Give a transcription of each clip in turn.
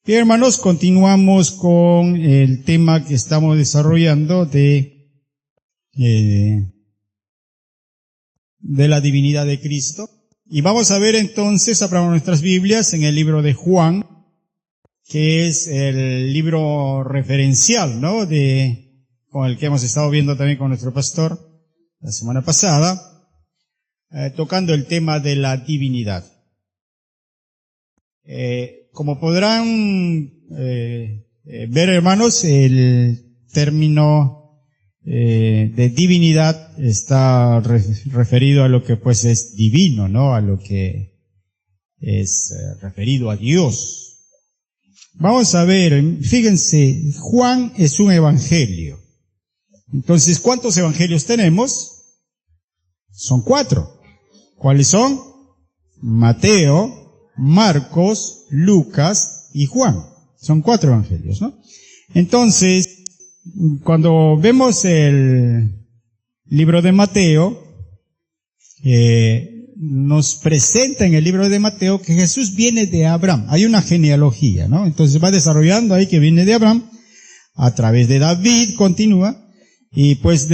Bien, hermanos, continuamos con el tema que estamos desarrollando de la divinidad de Cristo. Y vamos a ver entonces, abramos nuestras Biblias en el libro de Juan, que es el libro referencial, ¿no? Con el que hemos estado viendo también con nuestro pastor la semana pasada, tocando el tema de la divinidad. Como podrán ver, hermanos, el término de divinidad está referido a lo que pues es divino, ¿no? A lo que es referido a Dios. Vamos a ver, fíjense, Juan es un evangelio. Entonces, ¿cuántos evangelios tenemos? Son 4. ¿Cuáles son? Mateo, Marcos, Lucas y Juan. Son 4 evangelios, ¿no? Entonces, cuando vemos el libro de Mateo, nos presenta en el libro de Mateo que Jesús viene de Abraham. Hay una genealogía, ¿no? Entonces va desarrollando ahí que viene de Abraham, a través de David, continúa, y pues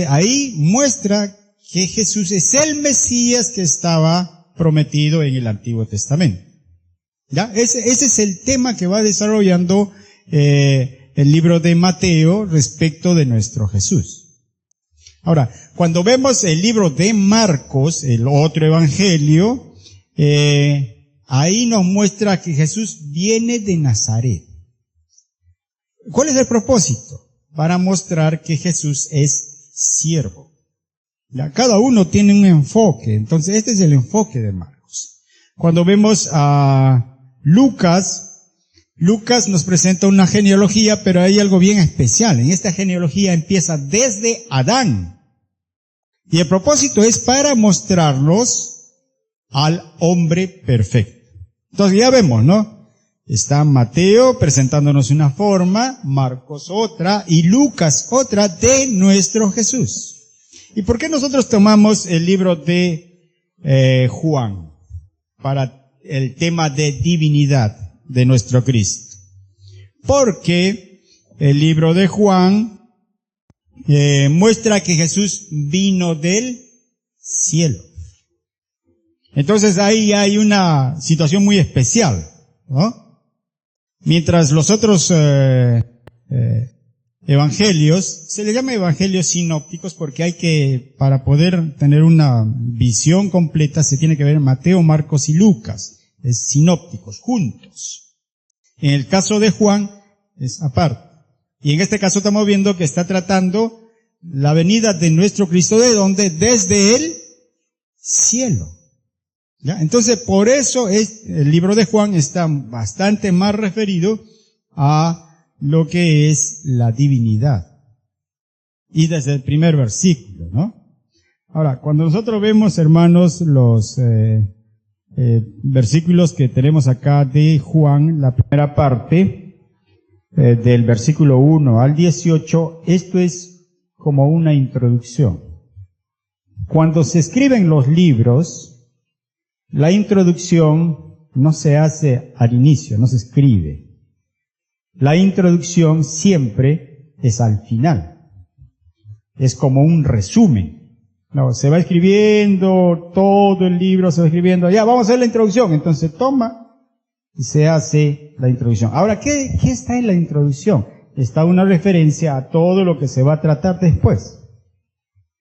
ahí muestra que Jesús es el Mesías que estaba prometido en el Antiguo Testamento. ¿Ya? Ese es el tema que va desarrollando el libro de Mateo respecto de nuestro Jesús. Ahora, cuando vemos el libro de Marcos, el otro evangelio, ahí nos muestra que Jesús viene de Nazaret. ¿Cuál es el propósito? Para mostrar que Jesús es siervo. Ya, cada uno tiene un enfoque, entonces este es el enfoque de Marcos. Cuando vemos a Lucas nos presenta una genealogía, pero hay algo bien especial. En esta genealogía empieza desde Adán. Y el propósito es para mostrarnos al hombre perfecto. Entonces ya vemos, ¿no? Está Mateo presentándonos una forma, Marcos otra y Lucas otra de nuestro Jesús. ¿Y por qué nosotros tomamos el libro de Juan para el tema de divinidad de nuestro Cristo? Porque el libro de Juan muestra que Jesús vino del cielo. Entonces ahí hay una situación muy especial, ¿no? Mientras los otros evangelios, se les llama evangelios sinópticos porque para poder tener una visión completa se tiene que ver Mateo, Marcos y Lucas, es sinópticos, juntos. En el caso de Juan es aparte. Y en este caso estamos viendo que está tratando la venida de nuestro Cristo, ¿de dónde? Desde el cielo. ¿Ya? Entonces por eso el libro de Juan está bastante más referido a lo que es la divinidad. Y desde el primer versículo, ¿no? Ahora, cuando nosotros vemos, hermanos, los versículos que tenemos acá de Juan, la primera parte, del versículo 1 al 18, esto es como una introducción. Cuando se escriben los libros, la introducción no se hace al inicio, no se escribe. La introducción siempre es al final. Es como un resumen. No, se va escribiendo todo el libro, se va escribiendo, ya vamos a hacer la introducción. Entonces toma y se hace la introducción. Ahora, ¿qué está en la introducción? Está una referencia a todo lo que se va a tratar después.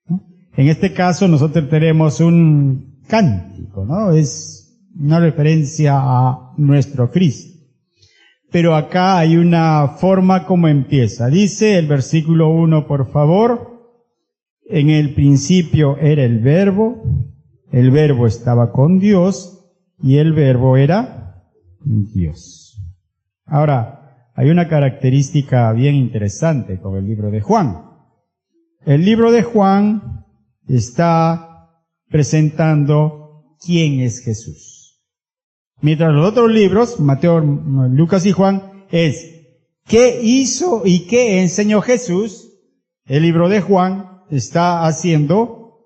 ¿No? En este caso nosotros tenemos un cántico, ¿no? Es una referencia a nuestro Cristo. Pero acá hay una forma como empieza. Dice el versículo 1, por favor, en el principio era el verbo estaba con Dios y el verbo era Dios. Ahora, hay una característica bien interesante con el libro de Juan. El libro de Juan está presentando quién es Jesús. Mientras los otros libros, Mateo, Lucas y Juan, es qué hizo y qué enseñó Jesús. El libro de Juan está haciendo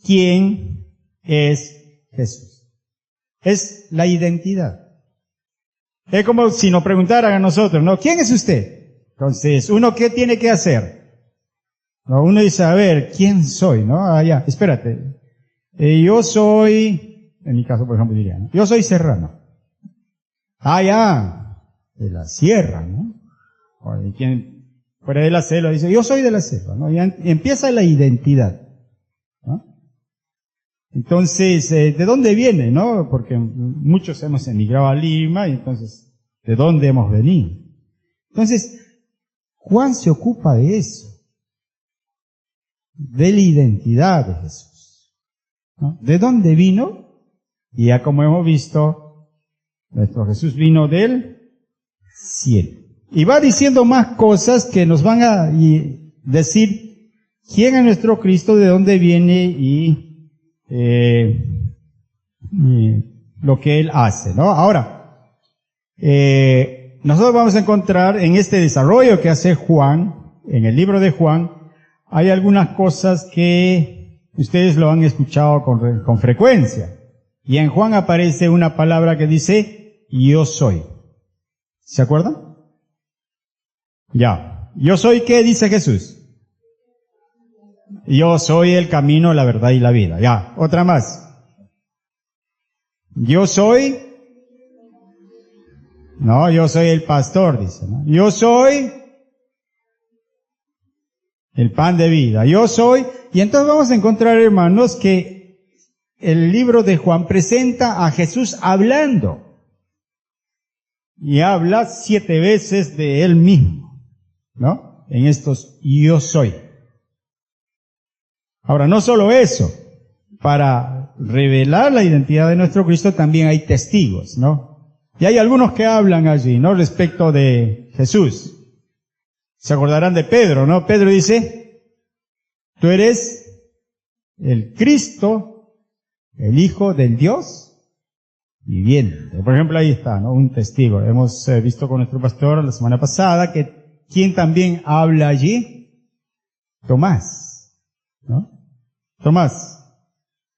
quién es Jesús. Es la identidad. Es como si nos preguntaran a nosotros, ¿no? ¿Quién es usted? Entonces, ¿uno qué tiene que hacer? No, uno dice, a ver, ¿quién soy? ¿No? Ah, ya, espérate. Yo soy, en mi caso, por ejemplo, diría, ¿no? Yo soy serrano. Ah, ya, de la sierra, ¿no? O de quien fuera de la selva dice, yo soy de la selva, ¿no? Ya empieza la identidad, ¿no? Entonces, ¿de dónde viene, no? Porque muchos hemos emigrado a Lima, y entonces, ¿de dónde hemos venido? Entonces, Juan se ocupa de eso, de la identidad de Jesús, ¿no? ¿De dónde vino? Y ya como hemos visto, nuestro Jesús vino del cielo. Y va diciendo más cosas que nos van a decir quién es nuestro Cristo, de dónde viene y lo que Él hace, ¿no? Ahora, nosotros vamos a encontrar en este desarrollo que hace Juan, en el libro de Juan, hay algunas cosas que ustedes lo han escuchado con frecuencia. Y en Juan aparece una palabra que dice, yo soy. ¿Se acuerdan? Ya. ¿Yo soy qué dice Jesús? Yo soy el camino, la verdad y la vida. Ya. Otra más. Yo soy. No, yo soy el pastor, dice, ¿no? Yo soy el pan de vida. Yo soy. Y entonces vamos a encontrar, hermanos, que el libro de Juan presenta a Jesús hablando. Y habla 7 veces de Él mismo, ¿no? En estos yo soy. Ahora, no solo eso, para revelar la identidad de nuestro Cristo también hay testigos, ¿no? Y hay algunos que hablan allí, ¿no? Respecto de Jesús. Se acordarán de Pedro, ¿no? Pedro dice, tú eres el Cristo, el Hijo del Dios viviente. Por ejemplo, ahí está, ¿no? Un testigo. Hemos visto con nuestro pastor la semana pasada que ¿quién también habla allí? Tomás, ¿no? Tomás,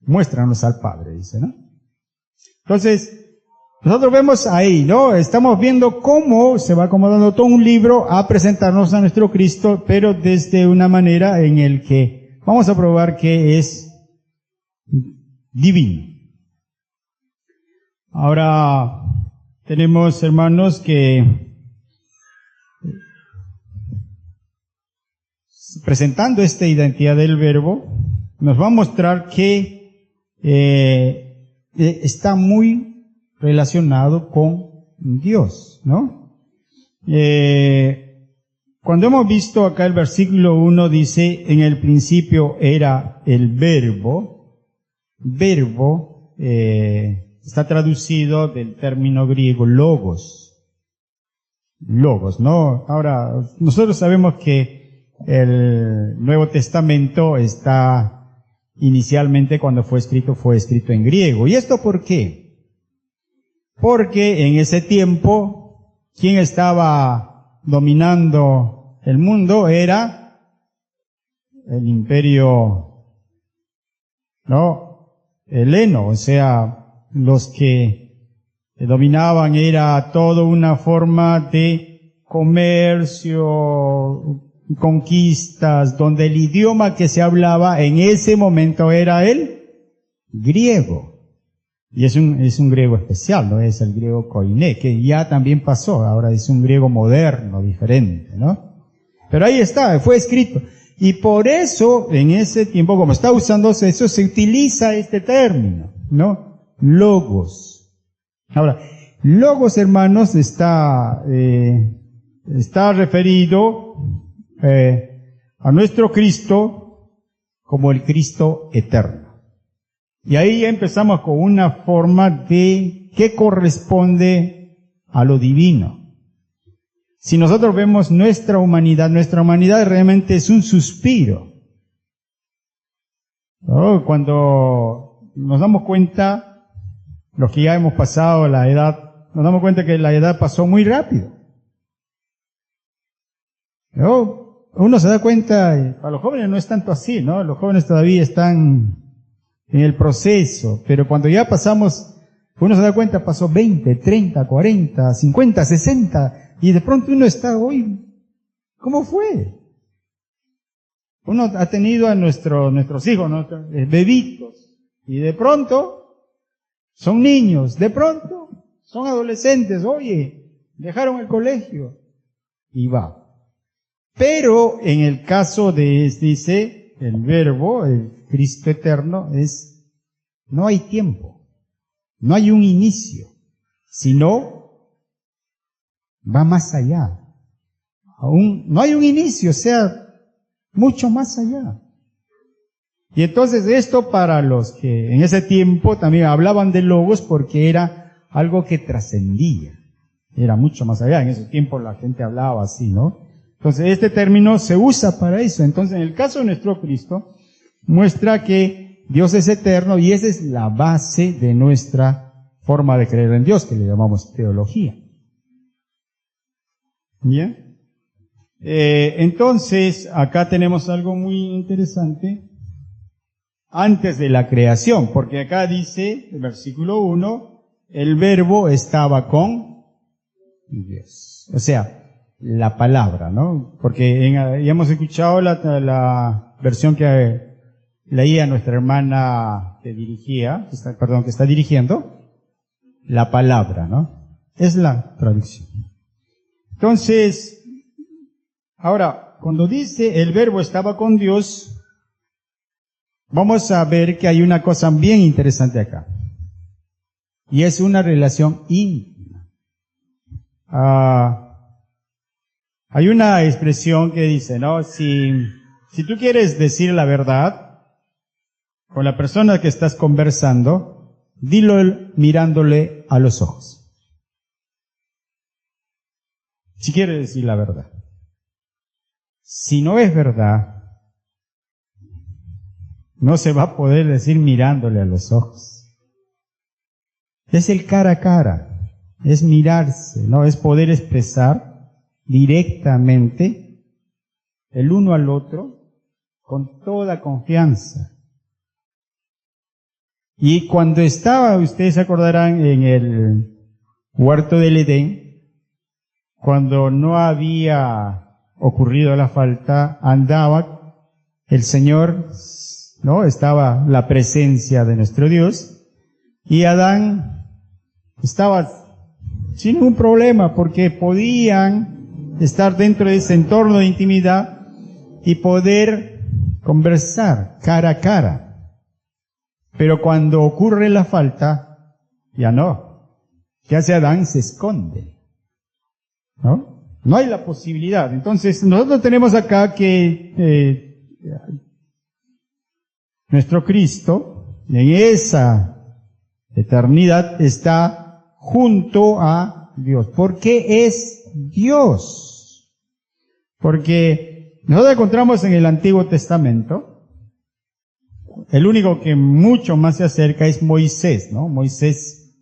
muéstranos al Padre, dice, ¿no? Entonces, nosotros vemos ahí, ¿no? Estamos viendo cómo se va acomodando todo un libro a presentarnos a nuestro Cristo, pero desde una manera en el que vamos a probar que es divino. Ahora, tenemos hermanos que presentando esta identidad del Verbo, nos va a mostrar que está muy relacionado con Dios, ¿no? Cuando hemos visto acá el versículo 1 dice, en el principio era el Verbo, está traducido del término griego logos, ¿no? Ahora, nosotros sabemos que el Nuevo Testamento está inicialmente cuando fue escrito en griego. ¿Y esto por qué? Porque en ese tiempo, quien estaba dominando el mundo era el imperio, ¿no? Heleno, o sea, los que dominaban era toda una forma de comercio, conquistas, donde el idioma que se hablaba en ese momento era el griego. Y es un griego especial, no es el griego koiné, que ya también pasó, ahora es un griego moderno, diferente, ¿no? Pero ahí está, fue escrito. Y por eso, en ese tiempo, como está usándose eso, se utiliza este término, ¿no? Logos. Ahora, logos, hermanos, está referido a nuestro Cristo como el Cristo eterno. Y ahí ya empezamos con una forma de que corresponde a lo divino. Si nosotros vemos nuestra humanidad realmente es un suspiro, ¿no? Cuando nos damos cuenta, los que ya hemos pasado la edad, nos damos cuenta que la edad pasó muy rápido, ¿no? Uno se da cuenta, para los jóvenes no es tanto así, ¿no? Los jóvenes todavía están en el proceso, pero cuando ya pasamos Uno se da cuenta, pasó 20, 30, 40, 50, 60, y de pronto uno está hoy, ¿cómo fue? Uno ha tenido a nuestros hijos, bebitos, y de pronto son niños, de pronto son adolescentes, oye, dejaron el colegio, y va. Pero en el caso dice, el Verbo, el Cristo eterno, no hay tiempo, no hay un inicio, sino va más allá. Aún no hay un inicio, o sea, mucho más allá. Y entonces esto para los que en ese tiempo también hablaban de logos, porque era algo que trascendía, era mucho más allá. En ese tiempo la gente hablaba así, ¿no? Entonces este término se usa para eso. Entonces en el caso de nuestro Cristo, muestra que Dios es eterno y esa es la base de nuestra forma de creer en Dios, que le llamamos teología. ¿Bien? Entonces, acá tenemos algo muy interesante antes de la creación, porque acá dice, el versículo 1, el Verbo estaba con Dios. O sea, la palabra, ¿no? Porque ya hemos escuchado la versión que leía nuestra hermana que está dirigiendo, la palabra, ¿no? Es la traducción. Entonces, ahora, cuando dice el Verbo estaba con Dios, vamos a ver que hay una cosa bien interesante acá. Y es una relación íntima. Hay una expresión que dice, ¿no? Si tú quieres decir la verdad con la persona que estás conversando, dilo mirándole a los ojos. Si quieres decir la verdad. Si no es verdad, no se va a poder decir mirándole a los ojos. Es el cara a cara, es mirarse, ¿no? Es poder expresar directamente el uno al otro con toda confianza. Y cuando ustedes se acordarán en el huerto del Edén, cuando no había ocurrido la falta, andaba el Señor, ¿no? Estaba la presencia de nuestro Dios, y Adán estaba sin ningún problema, porque podían estar dentro de ese entorno de intimidad y poder conversar cara a cara. Pero cuando ocurre la falta, ya no. ¿Qué hace Adán? Se esconde, ¿no? No hay la posibilidad. Entonces, nosotros tenemos acá que nuestro Cristo, en esa eternidad, está junto a Dios. ¿Por qué es Dios? Porque nosotros encontramos en el Antiguo Testamento, el único que mucho más se acerca es Moisés, ¿no? Moisés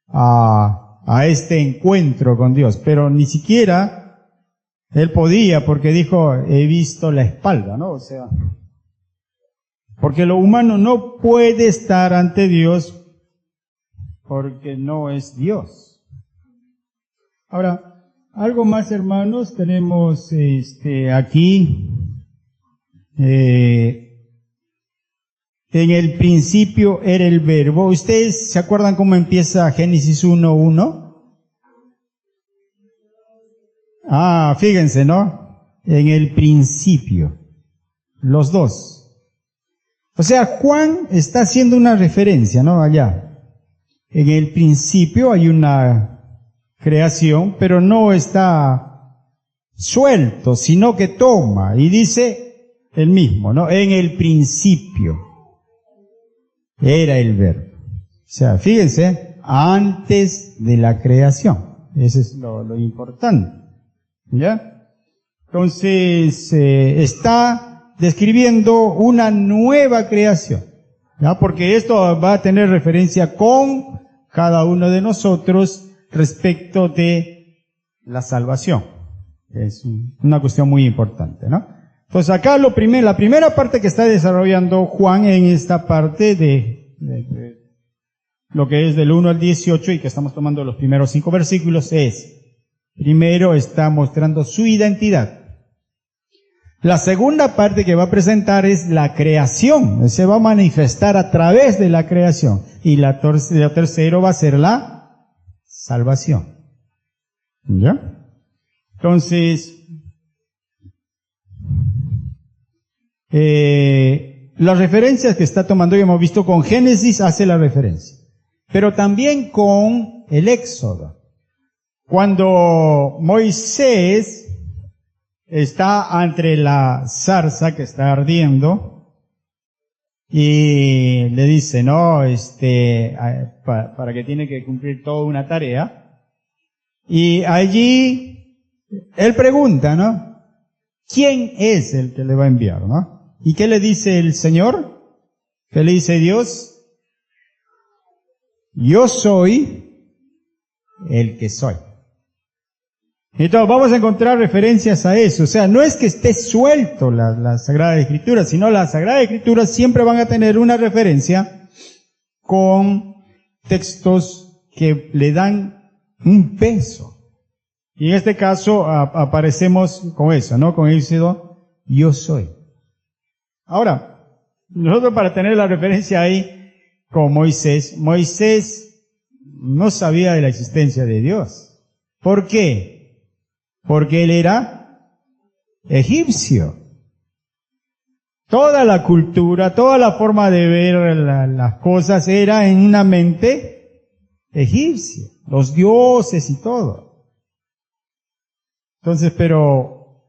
a este encuentro con Dios, pero ni siquiera él podía, porque dijo, he visto la espalda, ¿no? O sea, porque lo humano no puede estar ante Dios porque no es Dios. Ahora, algo más, hermanos, tenemos aquí, en el principio era el Verbo. ¿Ustedes se acuerdan cómo empieza Génesis 1:1? Fíjense, ¿no? En el principio. Los dos. O sea, Juan está haciendo una referencia, ¿no? Allá. En el principio hay una creación, pero no está suelto, sino que toma y dice el mismo, ¿no? En el principio era el Verbo. O sea, fíjense, antes de la creación. Eso es lo importante. ¿Ya? Entonces, está describiendo una nueva creación, ¿ya? Porque esto va a tener referencia con cada uno de nosotros respecto de la salvación. Es una cuestión muy importante, ¿no? Entonces, acá la primera parte que está desarrollando Juan en esta parte lo que es del 1 al 18 y que estamos tomando los primeros 5 versículos primero está mostrando su identidad. La segunda parte que va a presentar es la creación, se va a manifestar a través de la creación. Y la tercero va a ser la salvación. ¿Ya? Entonces, las referencias que está tomando, ya hemos visto con Génesis hace la referencia, pero también con el Éxodo. Cuando Moisés está entre la zarza que está ardiendo y le dice, no, para que tiene que cumplir toda una tarea, y allí él pregunta, ¿no? ¿Quién es el que le va a enviar, no? ¿Y qué le dice el Señor? ¿Qué le dice Dios? Yo soy el que soy. Entonces vamos a encontrar referencias a eso. O sea, no es que esté suelto la Sagrada Escritura, sino la Sagrada Escritura siempre van a tener una referencia con textos que le dan un peso. Y en este caso aparecemos con eso, ¿no? Con Éxodo, yo soy. Ahora, nosotros para tener la referencia ahí con Moisés no sabía de la existencia de Dios. ¿Por qué? Porque él era egipcio. Toda la cultura, toda la forma de ver las cosas era en una mente egipcia. Los dioses y todo. Entonces, pero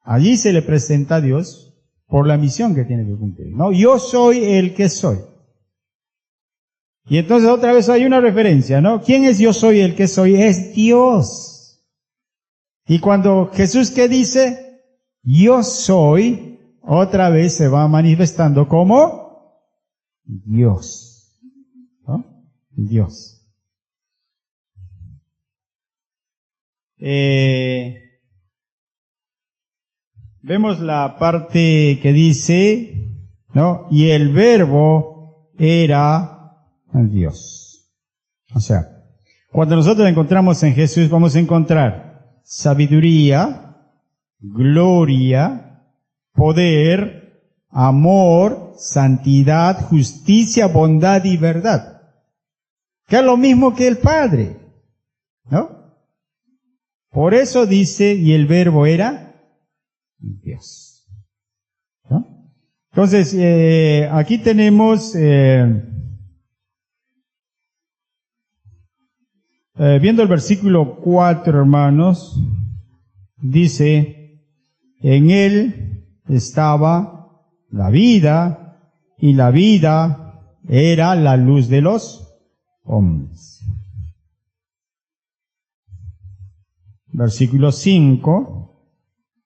allí se le presenta a Dios por la misión que tiene que cumplir, ¿no? Yo soy el que soy. Y entonces otra vez hay una referencia, ¿no? ¿Quién es yo soy el que soy? Es Dios. Y cuando Jesús, ¿qué dice? Yo soy, otra vez se va manifestando como Dios. ¿No? Dios. Vemos la parte que dice, ¿no? Y el verbo era Dios. O sea, cuando nosotros encontramos en Jesús, vamos a encontrar sabiduría, gloria, poder, amor, santidad, justicia, bondad y verdad. Que es lo mismo que el Padre, ¿no? Por eso dice, y el verbo era Dios, ¿no? Entonces, aquí tenemos, viendo el versículo 4, hermanos, dice, en él estaba la vida, y la vida era la luz de los hombres. Versículo 5,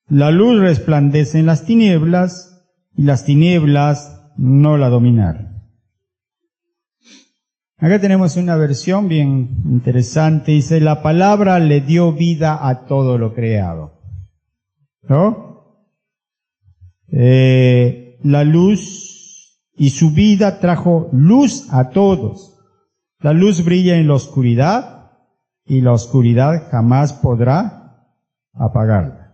la luz resplandece en las tinieblas, y las tinieblas no la dominaron. Acá tenemos una versión bien interesante, dice, la palabra le dio vida a todo lo creado. ¿No? La luz y su vida trajo luz a todos. La luz brilla en la oscuridad y la oscuridad jamás podrá apagarla.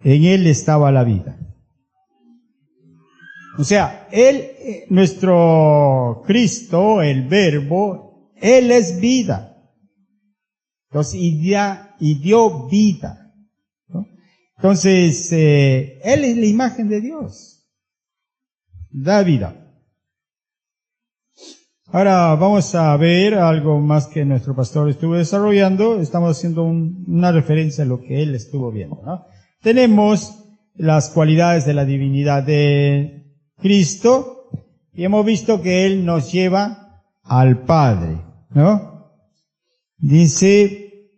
En él estaba la vida. O sea, él, nuestro Cristo, el Verbo, él es vida. Entonces, y dio vida, ¿no? Entonces, él es la imagen de Dios. Da vida. Ahora vamos a ver algo más que nuestro pastor estuvo desarrollando. Estamos haciendo una referencia a lo que él estuvo viendo, ¿no? Tenemos las cualidades de la divinidad de Cristo, y hemos visto que Él nos lleva al Padre, ¿no? Dice,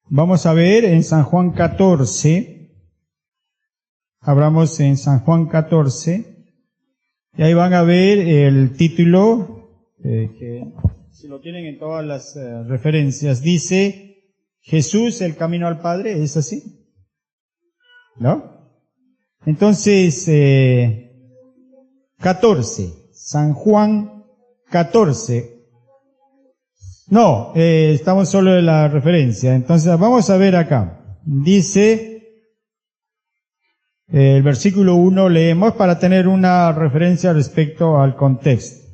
vamos a ver en San Juan 14, abramos en San Juan 14, y ahí van a ver el título que si lo tienen en todas las referencias, dice Jesús el camino al Padre, ¿es así? ¿No? Entonces, 14, San Juan 14. No, estamos solo en la referencia. Entonces, vamos a ver acá. Dice, el versículo 1 leemos para tener una referencia respecto al contexto.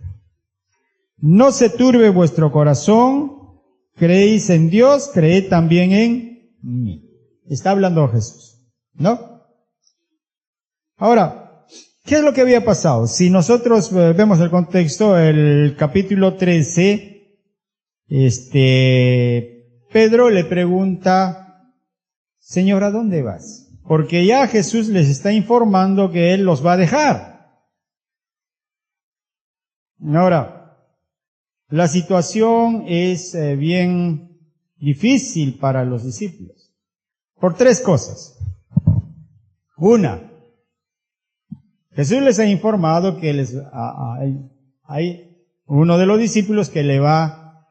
No se turbe vuestro corazón, creéis en Dios, creed también en mí. Está hablando Jesús, ¿no? Ahora, ¿qué es lo que había pasado? Si nosotros vemos el contexto, el capítulo 13, Pedro le pregunta, Señor, ¿a dónde vas? Porque ya Jesús les está informando que Él los va a dejar. Ahora, la situación es bien difícil para los discípulos, por tres cosas. Una, Jesús les ha informado que hay uno de los discípulos que le va a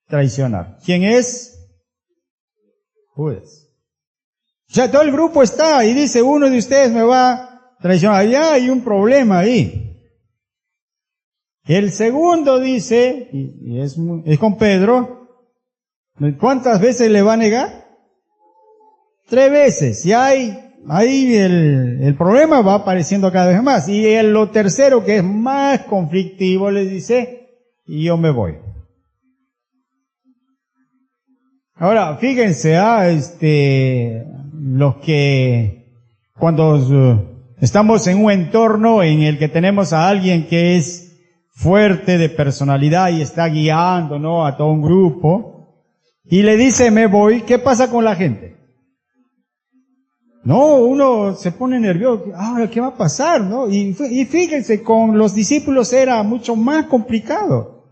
traicionar. ¿Quién es? Judas. O sea, todo el grupo está y dice, uno de ustedes me va a traicionar. Ya hay un problema ahí. El segundo dice, y es con Pedro, ¿cuántas veces le va a negar? 3 veces. Y ahí el problema va apareciendo cada vez más. Y lo tercero, que es más conflictivo, les dice, y yo me voy. Ahora, fíjense, los que cuando estamos en un entorno en el que tenemos a alguien que es fuerte de personalidad y está guiando, ¿no?, a todo un grupo, y le dice, me voy, ¿qué pasa con la gente? No, uno se pone nervioso, ahora, ¿qué va a pasar, no? Y fíjense, con los discípulos era mucho más complicado.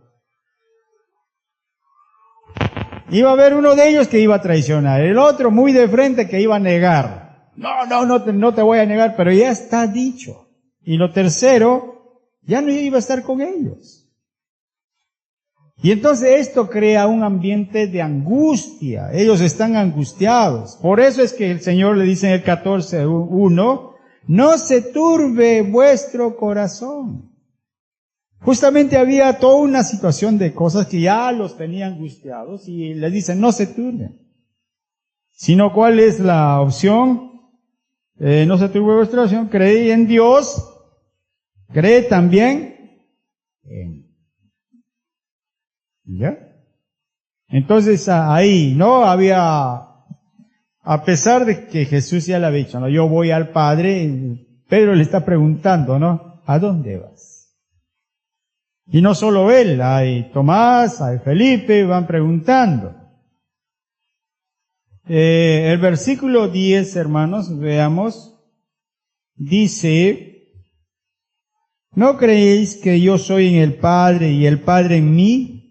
Iba a haber uno de ellos que iba a traicionar, el otro muy de frente que iba a negar. No te voy a negar, pero ya está dicho. Y lo tercero, ya no iba a estar con ellos. Y entonces esto crea un ambiente de angustia. Ellos están angustiados. Por eso es que el Señor le dice en el 14:1, no se turbe vuestro corazón. Justamente había toda una situación de cosas que ya los tenían angustiados y les dicen, no se turben. Sino, ¿cuál es la opción? No se turbe vuestra corazón, creed en Dios, creed también en. ¿Ya? Entonces ahí, ¿no? A pesar de que Jesús ya le había dicho, ¿no?, yo voy al Padre, Pedro le está preguntando, ¿no?, ¿a dónde vas? Y no solo él, hay Tomás, hay Felipe, van preguntando. El versículo 10, hermanos, veamos, dice, ¿no creéis que yo soy en el Padre y el Padre en mí?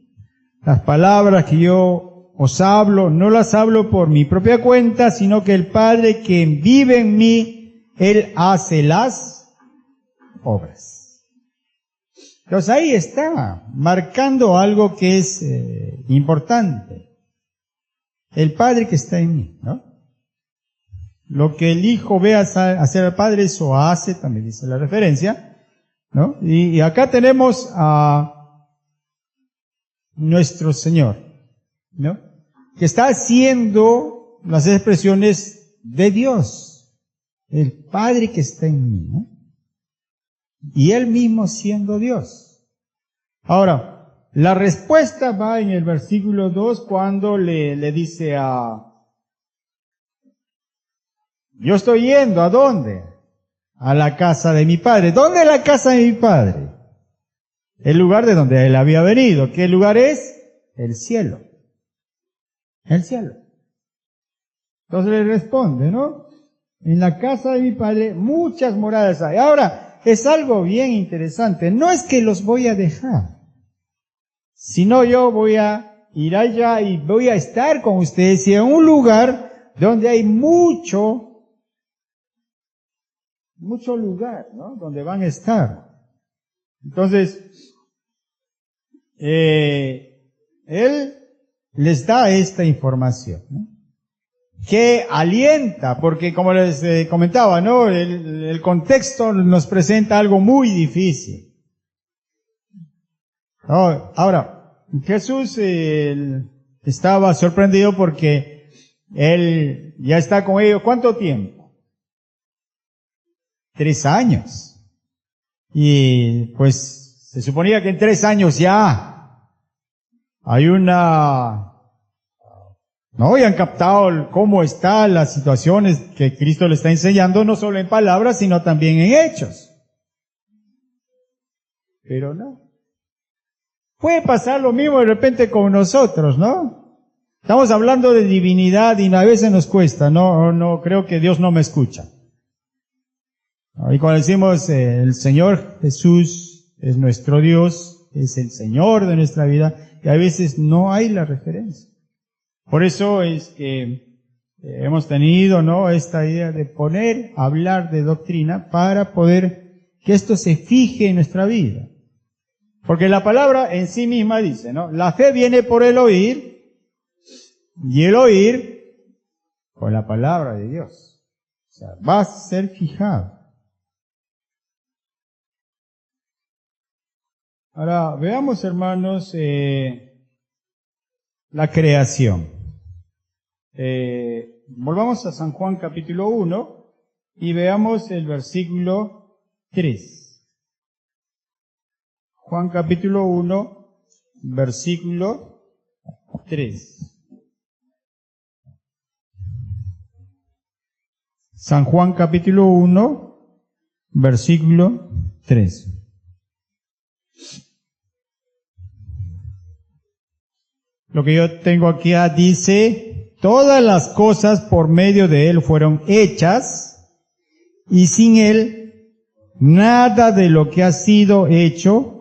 Las palabras que yo os hablo, no las hablo por mi propia cuenta, sino que el Padre que vive en mí, Él hace las obras. Entonces ahí está, marcando algo que es importante. El Padre que está en mí, ¿no? Lo que el Hijo ve hacer al Padre, eso hace, también dice la referencia, ¿no? Y acá tenemos a nuestro Señor, ¿no?, que está haciendo las expresiones de Dios, el Padre que está en mí, ¿no?, y Él mismo siendo Dios. Ahora, la respuesta va en el versículo 2 cuando le dice yo estoy yendo, ¿a dónde? A la casa de mi Padre. ¿Dónde es la casa de mi Padre? El lugar de donde Él había venido. ¿Qué lugar es? El cielo. El cielo. Entonces le responde, ¿no? En la casa de mi Padre muchas moradas hay. Ahora, es algo bien interesante. No es que los voy a dejar, sino yo voy a ir allá y voy a estar con ustedes y en un lugar donde hay mucho lugar, ¿no?, donde van a estar. Entonces, Él les da esta información, ¿no? Que alienta, porque como les comentaba, ¿no? El contexto nos presenta algo muy difícil. Ahora, Jesús estaba sorprendido porque Él ya está con ellos. ¿Cuánto tiempo? 3 años. Y pues se suponía que en 3 años ya hay no habían captado cómo están las situaciones que Cristo le está enseñando, no solo en palabras, sino también en hechos. Pero no. Puede pasar lo mismo de repente con nosotros, ¿no? Estamos hablando de divinidad y a veces nos cuesta, no creo que Dios no me escucha. Y cuando decimos el Señor Jesús es nuestro Dios, es el Señor de nuestra vida, y a veces no hay la referencia. Por eso es que hemos tenido, ¿no?, esta idea de hablar de doctrina para poder que esto se fije en nuestra vida. Porque la palabra en sí misma dice, ¿no? La fe viene por el oír y el oír con la palabra de Dios. O sea, va a ser fijado. Ahora, veamos, hermanos, la creación. Volvamos a San Juan capítulo 1 y veamos el versículo 3. Juan capítulo 1, versículo 3. San Juan capítulo 1, versículo 3. Lo que yo tengo aquí dice, todas las cosas por medio de Él fueron hechas, y sin Él nada de lo que ha sido hecho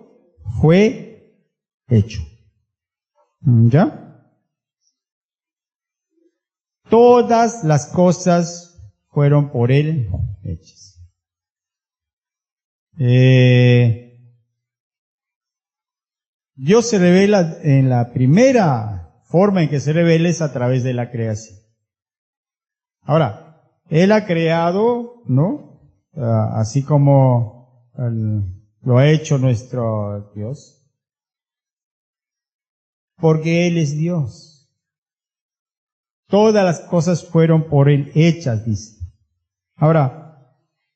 fue hecho. ¿Ya? Todas las cosas fueron por Él hechas. Dios se revela en la primera forma en que se revela es a través de la creación. Ahora, Él ha creado, ¿no? Así como lo ha hecho nuestro Dios. Porque Él es Dios. Todas las cosas fueron por Él hechas, dice. Ahora,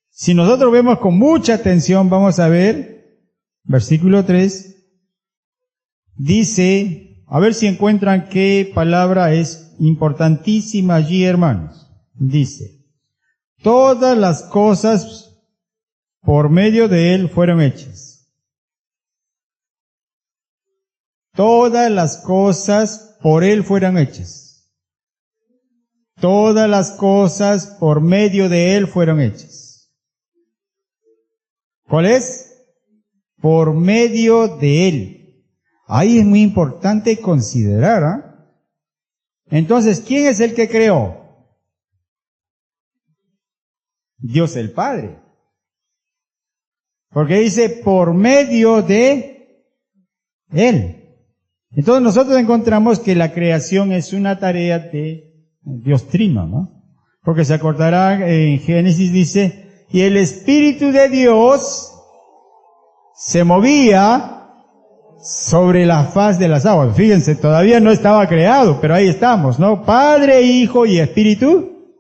si nosotros vemos con mucha atención, vamos a ver, versículo 3, dice, a ver si encuentran qué palabra es importantísima allí, hermanos. Dice, todas las cosas por medio de Él fueron hechas. Todas las cosas por Él fueron hechas. Todas las cosas por medio de Él fueron hechas. ¿Cuál es? Por medio de Él. Ahí es muy importante considerar, ¿ah? Entonces, ¿quién es el que creó? Dios el Padre. Porque dice, por medio de Él. Entonces nosotros encontramos que la creación es una tarea de Dios Trino, ¿no? Porque se acordará en Génesis dice, y el Espíritu de Dios se movía sobre la faz de las aguas. Fíjense, todavía no estaba creado, pero ahí estamos, ¿no? Padre, Hijo y Espíritu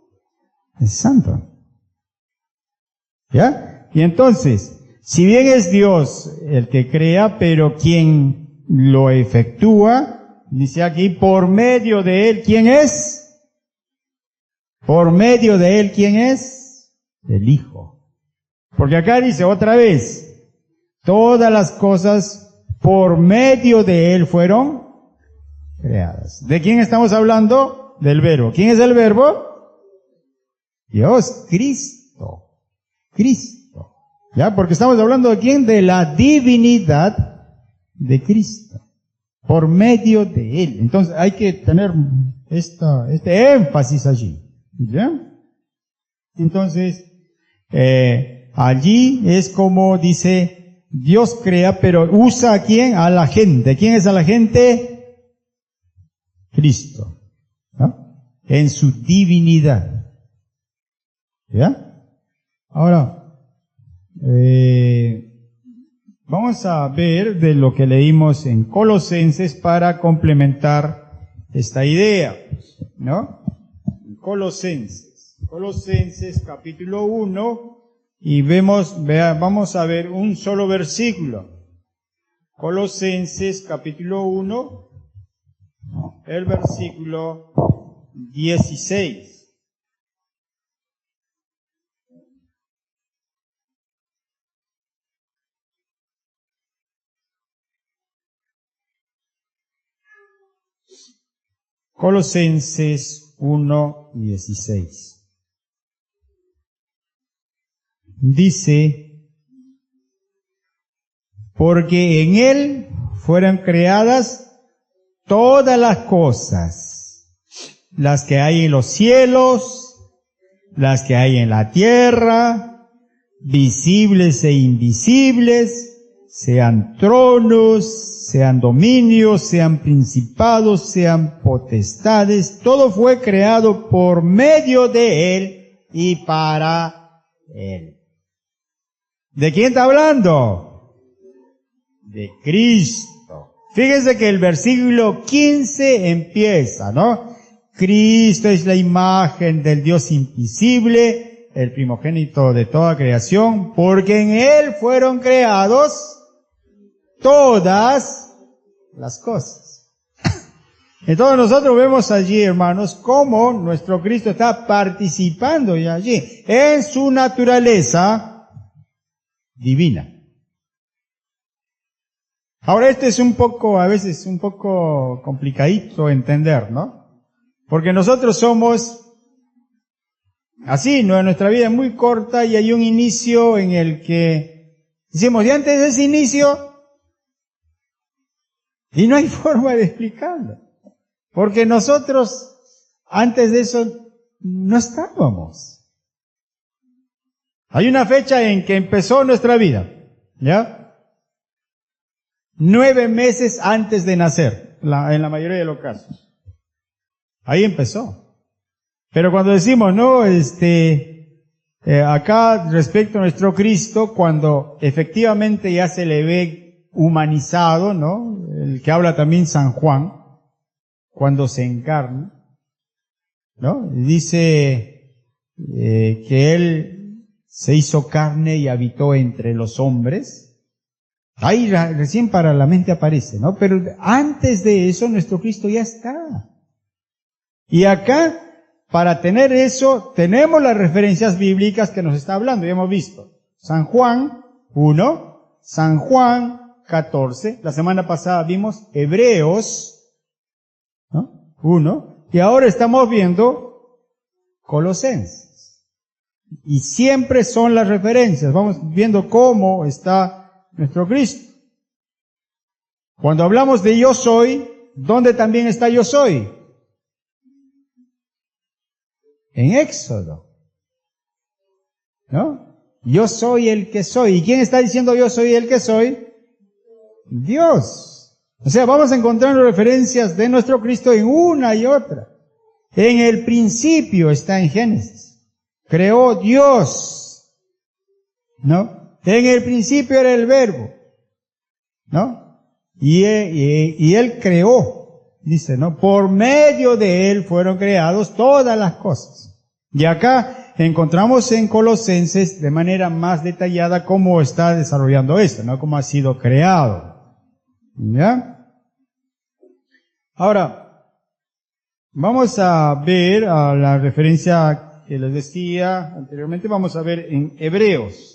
Santo. ¿Ya? Y entonces, si bien es Dios el que crea, pero quien lo efectúa, dice aquí, por medio de Él, ¿quién es? Por medio de Él, ¿quién es? El Hijo. Porque acá dice otra vez, todas las cosas por medio de Él fueron creadas. ¿De quién estamos hablando? Del Verbo. ¿Quién es el Verbo? Dios, Cristo. Cristo. ¿Ya? Porque estamos hablando de quién? De la divinidad de Cristo. Por medio de Él. Entonces hay que tener este énfasis allí. ¿Ya? Entonces, allí es como dice, Dios crea, pero usa ¿a quién? A la gente. ¿Quién es a la gente? Cristo, ¿no? En su divinidad. ¿Ya? Ahora, vamos a ver de lo que leímos en Colosenses para complementar esta idea, ¿no? Colosenses capítulo 1, y vamos a ver un solo versículo. Colosenses capítulo 1, el versículo 16. Colosenses 1:16. Dice, porque en Él fueron creadas todas las cosas, las que hay en los cielos, las que hay en la tierra, visibles e invisibles, sean tronos, sean dominios, sean principados, sean potestades, todo fue creado por medio de Él y para Él. ¿De quién está hablando? De Cristo. Fíjense que el versículo 15 empieza, ¿no? Cristo es la imagen del Dios invisible, el primogénito de toda creación, porque en Él fueron creados todas las cosas. Entonces nosotros vemos allí, hermanos, cómo nuestro Cristo está participando y allí en su naturaleza divina. Ahora esto es a veces un poco complicadito entender, ¿no? Porque nosotros somos así, ¿no? Nuestra vida es muy corta y hay un inicio en el que decimos, y antes de ese inicio, y no hay forma de explicarlo. Porque nosotros, antes de eso, no estábamos. Hay una fecha en que empezó nuestra vida, ¿ya? 9 meses antes de nacer, en la mayoría de los casos. Ahí empezó. Pero cuando decimos, no, acá respecto a nuestro Cristo, cuando efectivamente ya se le ve humanizado, ¿no? El que habla también San Juan, cuando se encarna, ¿no? Dice que Él se hizo carne y habitó entre los hombres. Ahí recién para la mente aparece, ¿no? Pero antes de eso nuestro Cristo ya está. Y acá, para tener eso, tenemos las referencias bíblicas que nos está hablando, ya hemos visto. San Juan 1, San Juan 14, la semana pasada vimos Hebreos, ¿no? 1, y ahora estamos viendo Colosenses. Y siempre son las referencias, vamos viendo cómo está nuestro Cristo. Cuando hablamos de yo soy, ¿dónde también está yo soy? En Éxodo, ¿no? Yo soy el que soy. ¿Y quién está diciendo yo soy el que soy? Dios. O sea, vamos a encontrar referencias de nuestro Cristo en una y otra. En el principio está en Génesis. Creó Dios, ¿no? En el principio era el Verbo, ¿no? Y Él creó, dice, ¿no? Por medio de Él fueron creados todas las cosas. Y acá encontramos en Colosenses de manera más detallada cómo está desarrollando esto, ¿no? Cómo ha sido creado. ¿Ya? Ahora, vamos a ver a la referencia que les decía anteriormente, vamos a ver en Hebreos.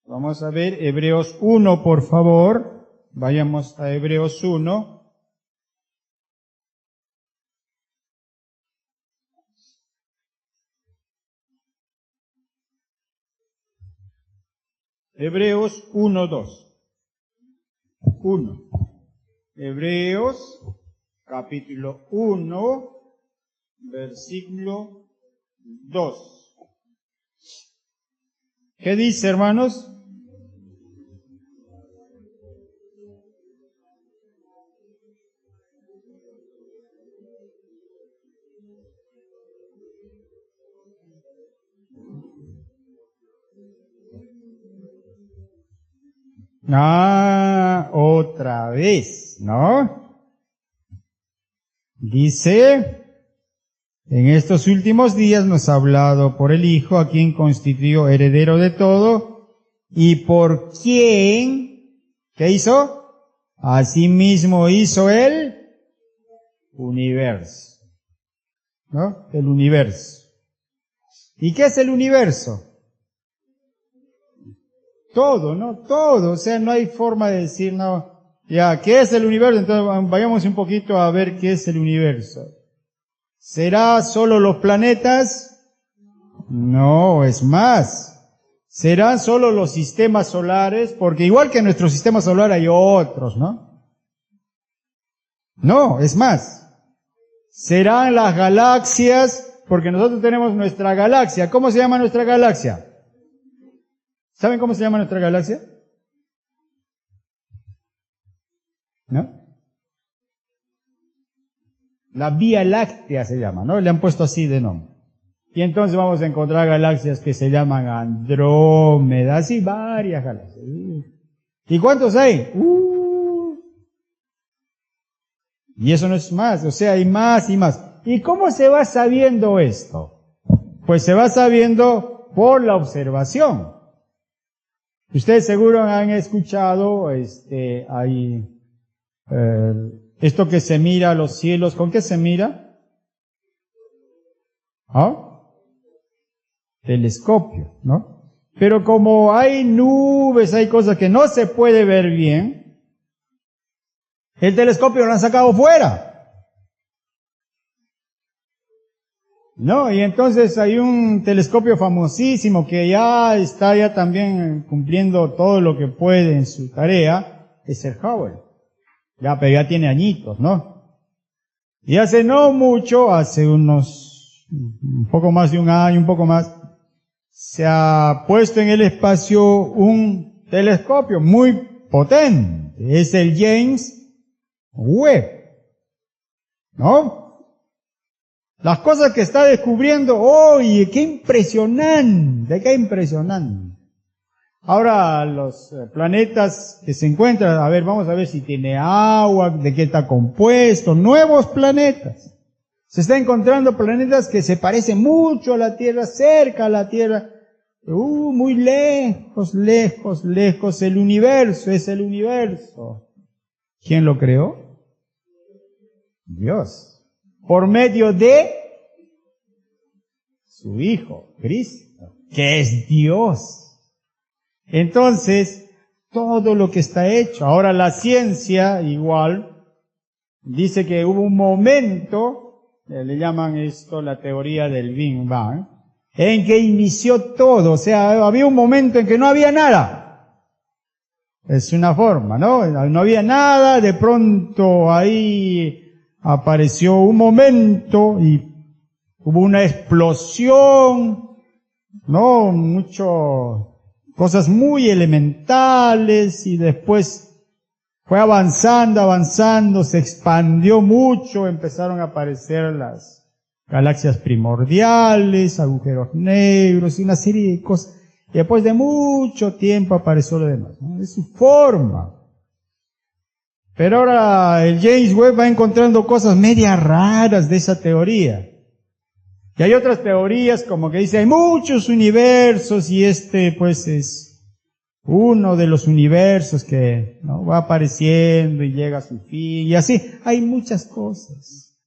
Vamos a ver Hebreos 1, por favor. Vayamos a Hebreos 1. Hebreos 1:2. 1. Hebreos, capítulo 1, versículo 2. ¿Qué dice, hermanos? Otra vez, ¿no? Dice, en estos últimos días nos ha hablado por el Hijo, a quien constituyó heredero de todo, y por quien, ¿qué hizo? Asimismo hizo el universo, ¿no? El universo. ¿Y qué es el universo? Todo, ¿no? Todo, o sea, no hay forma de decir, no, ya, ¿qué es el universo? Entonces vayamos un poquito a ver qué es el universo. ¿Será solo los planetas? No, es más. ¿Serán solo los sistemas solares? Porque igual que en nuestro sistema solar hay otros, ¿no? No, es más. ¿Serán las galaxias? Porque nosotros tenemos nuestra galaxia. ¿Cómo se llama nuestra galaxia? ¿Saben cómo se llama nuestra galaxia? ¿No? La Vía Láctea se llama, ¿no? Le han puesto así de nombre. Y entonces vamos a encontrar galaxias que se llaman Andrómeda, así varias galaxias. ¿Y cuántos hay? Y eso no es más, o sea, hay más y más. ¿Y cómo se va sabiendo esto? Pues se va sabiendo por la observación. Ustedes seguro han escuchado, esto que se mira a los cielos. ¿Con qué se mira? ¿Ah? Telescopio, ¿no? Pero como hay nubes, hay cosas que no se puede ver bien, el telescopio lo han sacado fuera. No, y entonces hay un telescopio famosísimo que ya está ya también cumpliendo todo lo que puede en su tarea, es el Hubble. Ya, pero ya tiene añitos, ¿no? Y hace no mucho, hace un poco más de un año, un poco más, se ha puesto en el espacio un telescopio muy potente. Es el James Webb, ¿no? Las cosas que está descubriendo, ¡oye, qué impresionante! ¡Qué impresionante! Ahora, los planetas que se encuentran, a ver, vamos a ver si tiene agua, de qué está compuesto, nuevos planetas. Se está encontrando planetas que se parecen mucho a la Tierra, cerca a la Tierra, muy lejos, lejos, lejos. El universo es el universo. ¿Quién lo creó? Dios. Por medio de su Hijo, Cristo, que es Dios. Entonces, todo lo que está hecho. Ahora la ciencia, igual, dice que hubo un momento, le llaman esto la teoría del Big Bang, en que inició todo. O sea, había un momento en que no había nada. Es una forma, ¿no? No había nada, de pronto ahí apareció un momento y hubo una explosión, ¿no? Cosas muy elementales, y después fue avanzando, se expandió mucho, empezaron a aparecer las galaxias primordiales, agujeros negros y una serie de cosas. Y después de mucho tiempo apareció lo demás, ¿no? Es su forma. Pero ahora el James Webb va encontrando cosas medias raras de esa teoría. Y hay otras teorías como que dice, hay muchos universos y pues es uno de los universos que, ¿no?, va apareciendo y llega a su fin, y así, hay muchas cosas.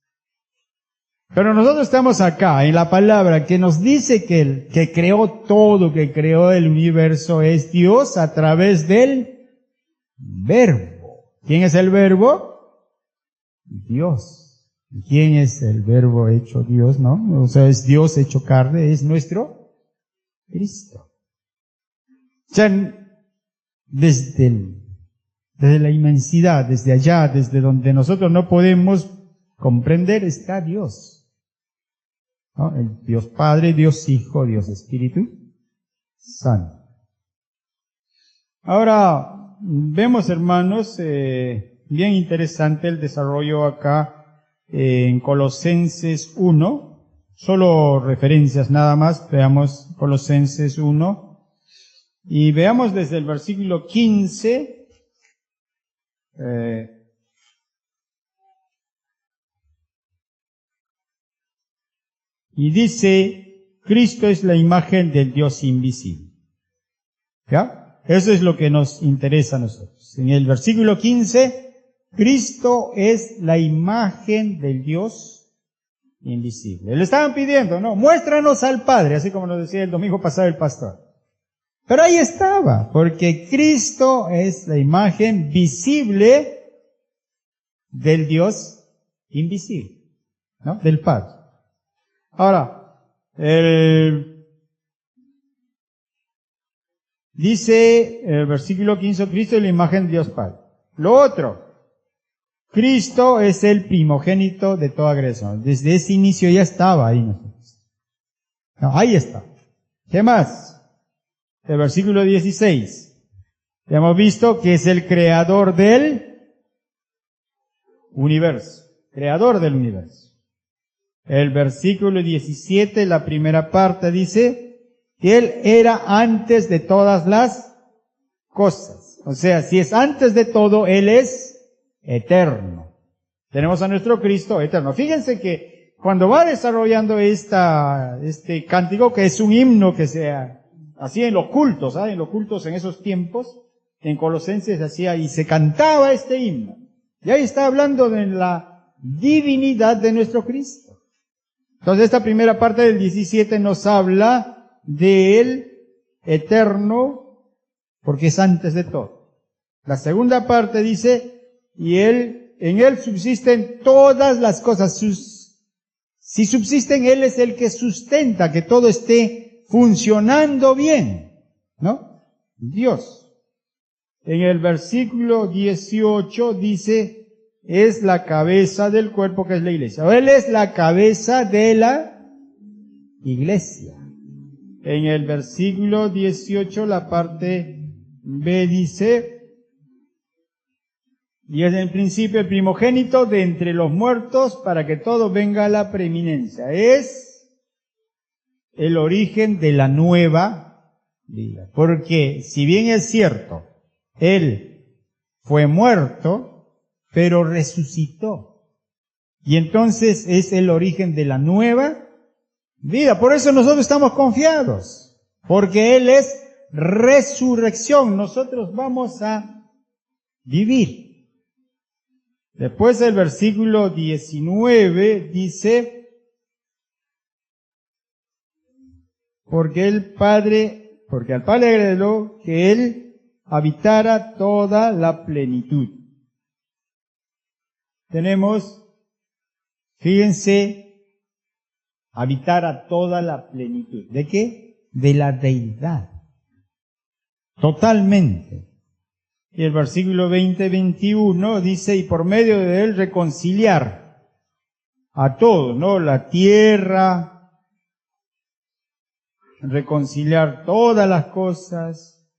Pero nosotros estamos acá en la palabra que nos dice que el que creó todo, que creó el universo, es Dios a través del Verbo. ¿Quién es el Verbo? Dios. ¿Quién es el Verbo hecho Dios, no? O sea, es Dios hecho carne, es nuestro Cristo. O sea, desde la inmensidad, desde allá, desde donde nosotros no podemos comprender, está Dios, ¿no? El Dios Padre, Dios Hijo, Dios Espíritu Santo. Ahora, vemos, hermanos, bien interesante el desarrollo acá en Colosenses 1, solo referencias nada más. Veamos Colosenses 1 y veamos desde el versículo 15 Y dice, Cristo es la imagen del Dios invisible. ¿Ya? Eso es lo que nos interesa a nosotros. En el versículo 15, Cristo es la imagen del Dios invisible. Le estaban pidiendo, ¿no? Muéstranos al Padre, así como nos decía el domingo pasado el pastor. Pero ahí estaba, porque Cristo es la imagen visible del Dios invisible, ¿no? Del Padre. Ahora, dice el versículo 15, Cristo es la imagen de Dios Padre. Lo otro, Cristo es el primogénito de toda creación. Desde ese inicio ya estaba ahí nosotros. No, ahí está. ¿Qué más? El versículo 16. Ya hemos visto que es el creador del universo. Creador del universo. El versículo 17, la primera parte dice que Él era antes de todas las cosas. O sea, si es antes de todo, Él es eterno. Tenemos a nuestro Cristo eterno. Fíjense que cuando va desarrollando este cántico, que es un himno que se hacía en los cultos, ¿sabes? En los cultos en esos tiempos, en Colosenses hacía y se cantaba este himno. Y ahí está hablando de la divinidad de nuestro Cristo. Entonces esta primera parte del 17 nos habla de Él eterno, porque es antes de todo. La segunda parte dice, y en Él subsisten todas las cosas. Si subsisten, Él es el que sustenta que todo esté funcionando bien, ¿no? Dios. En el versículo 18 dice, es la cabeza del cuerpo que es la iglesia. Él es la cabeza de la iglesia. En el versículo 18, la parte B dice, y es en principio el primogénito de entre los muertos para que todo venga a la preeminencia. Es el origen de la nueva vida. Porque si bien es cierto, Él fue muerto, pero resucitó. Y entonces es el origen de la nueva vida. Por eso nosotros estamos confiados. Porque Él es resurrección. Nosotros vamos a vivir. Después el versículo 19 dice, porque al Padre agradó que Él habitara toda la plenitud. Tenemos, fíjense, habitar a toda la plenitud. ¿De qué? De la deidad. Totalmente. Y el versículo 20-21 dice, y por medio de Él reconciliar a todo, ¿no? La tierra, reconciliar todas las cosas,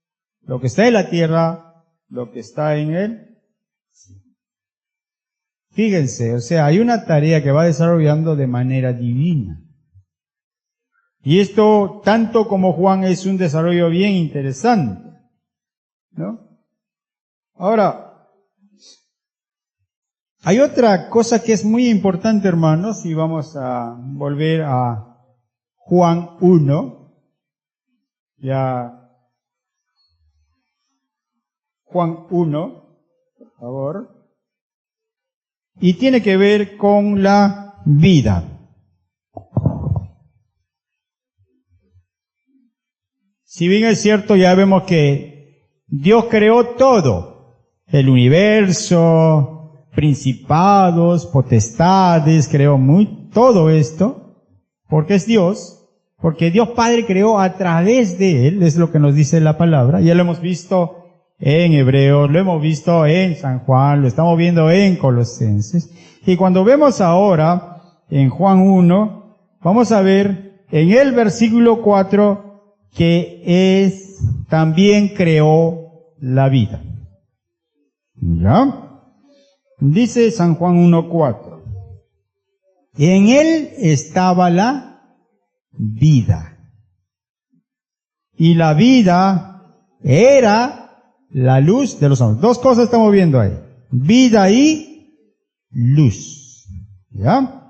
lo que está en la tierra, lo que está en Él. Fíjense, o sea, hay una tarea que va desarrollando de manera divina. Y esto, tanto como Juan, es un desarrollo bien interesante, ¿no? Ahora, hay otra cosa que es muy importante, hermanos, y vamos a volver a Juan 1. Ya, Juan 1, por favor. Y tiene que ver con la vida. Si bien es cierto, ya vemos que Dios creó todo. El universo, principados, potestades, creó todo esto. Porque es Dios. Porque Dios Padre creó a través de Él, es lo que nos dice la palabra. Ya lo hemos visto en Hebreos, lo hemos visto en San Juan, lo estamos viendo en Colosenses. Y cuando vemos ahora en Juan 1, vamos a ver en el versículo 4 que también creó la vida. ¿Ya? Dice San Juan 1:4. En Él estaba la vida. Y la vida era la luz de los hombres. Dos cosas estamos viendo ahí. vida y luz. ¿Ya?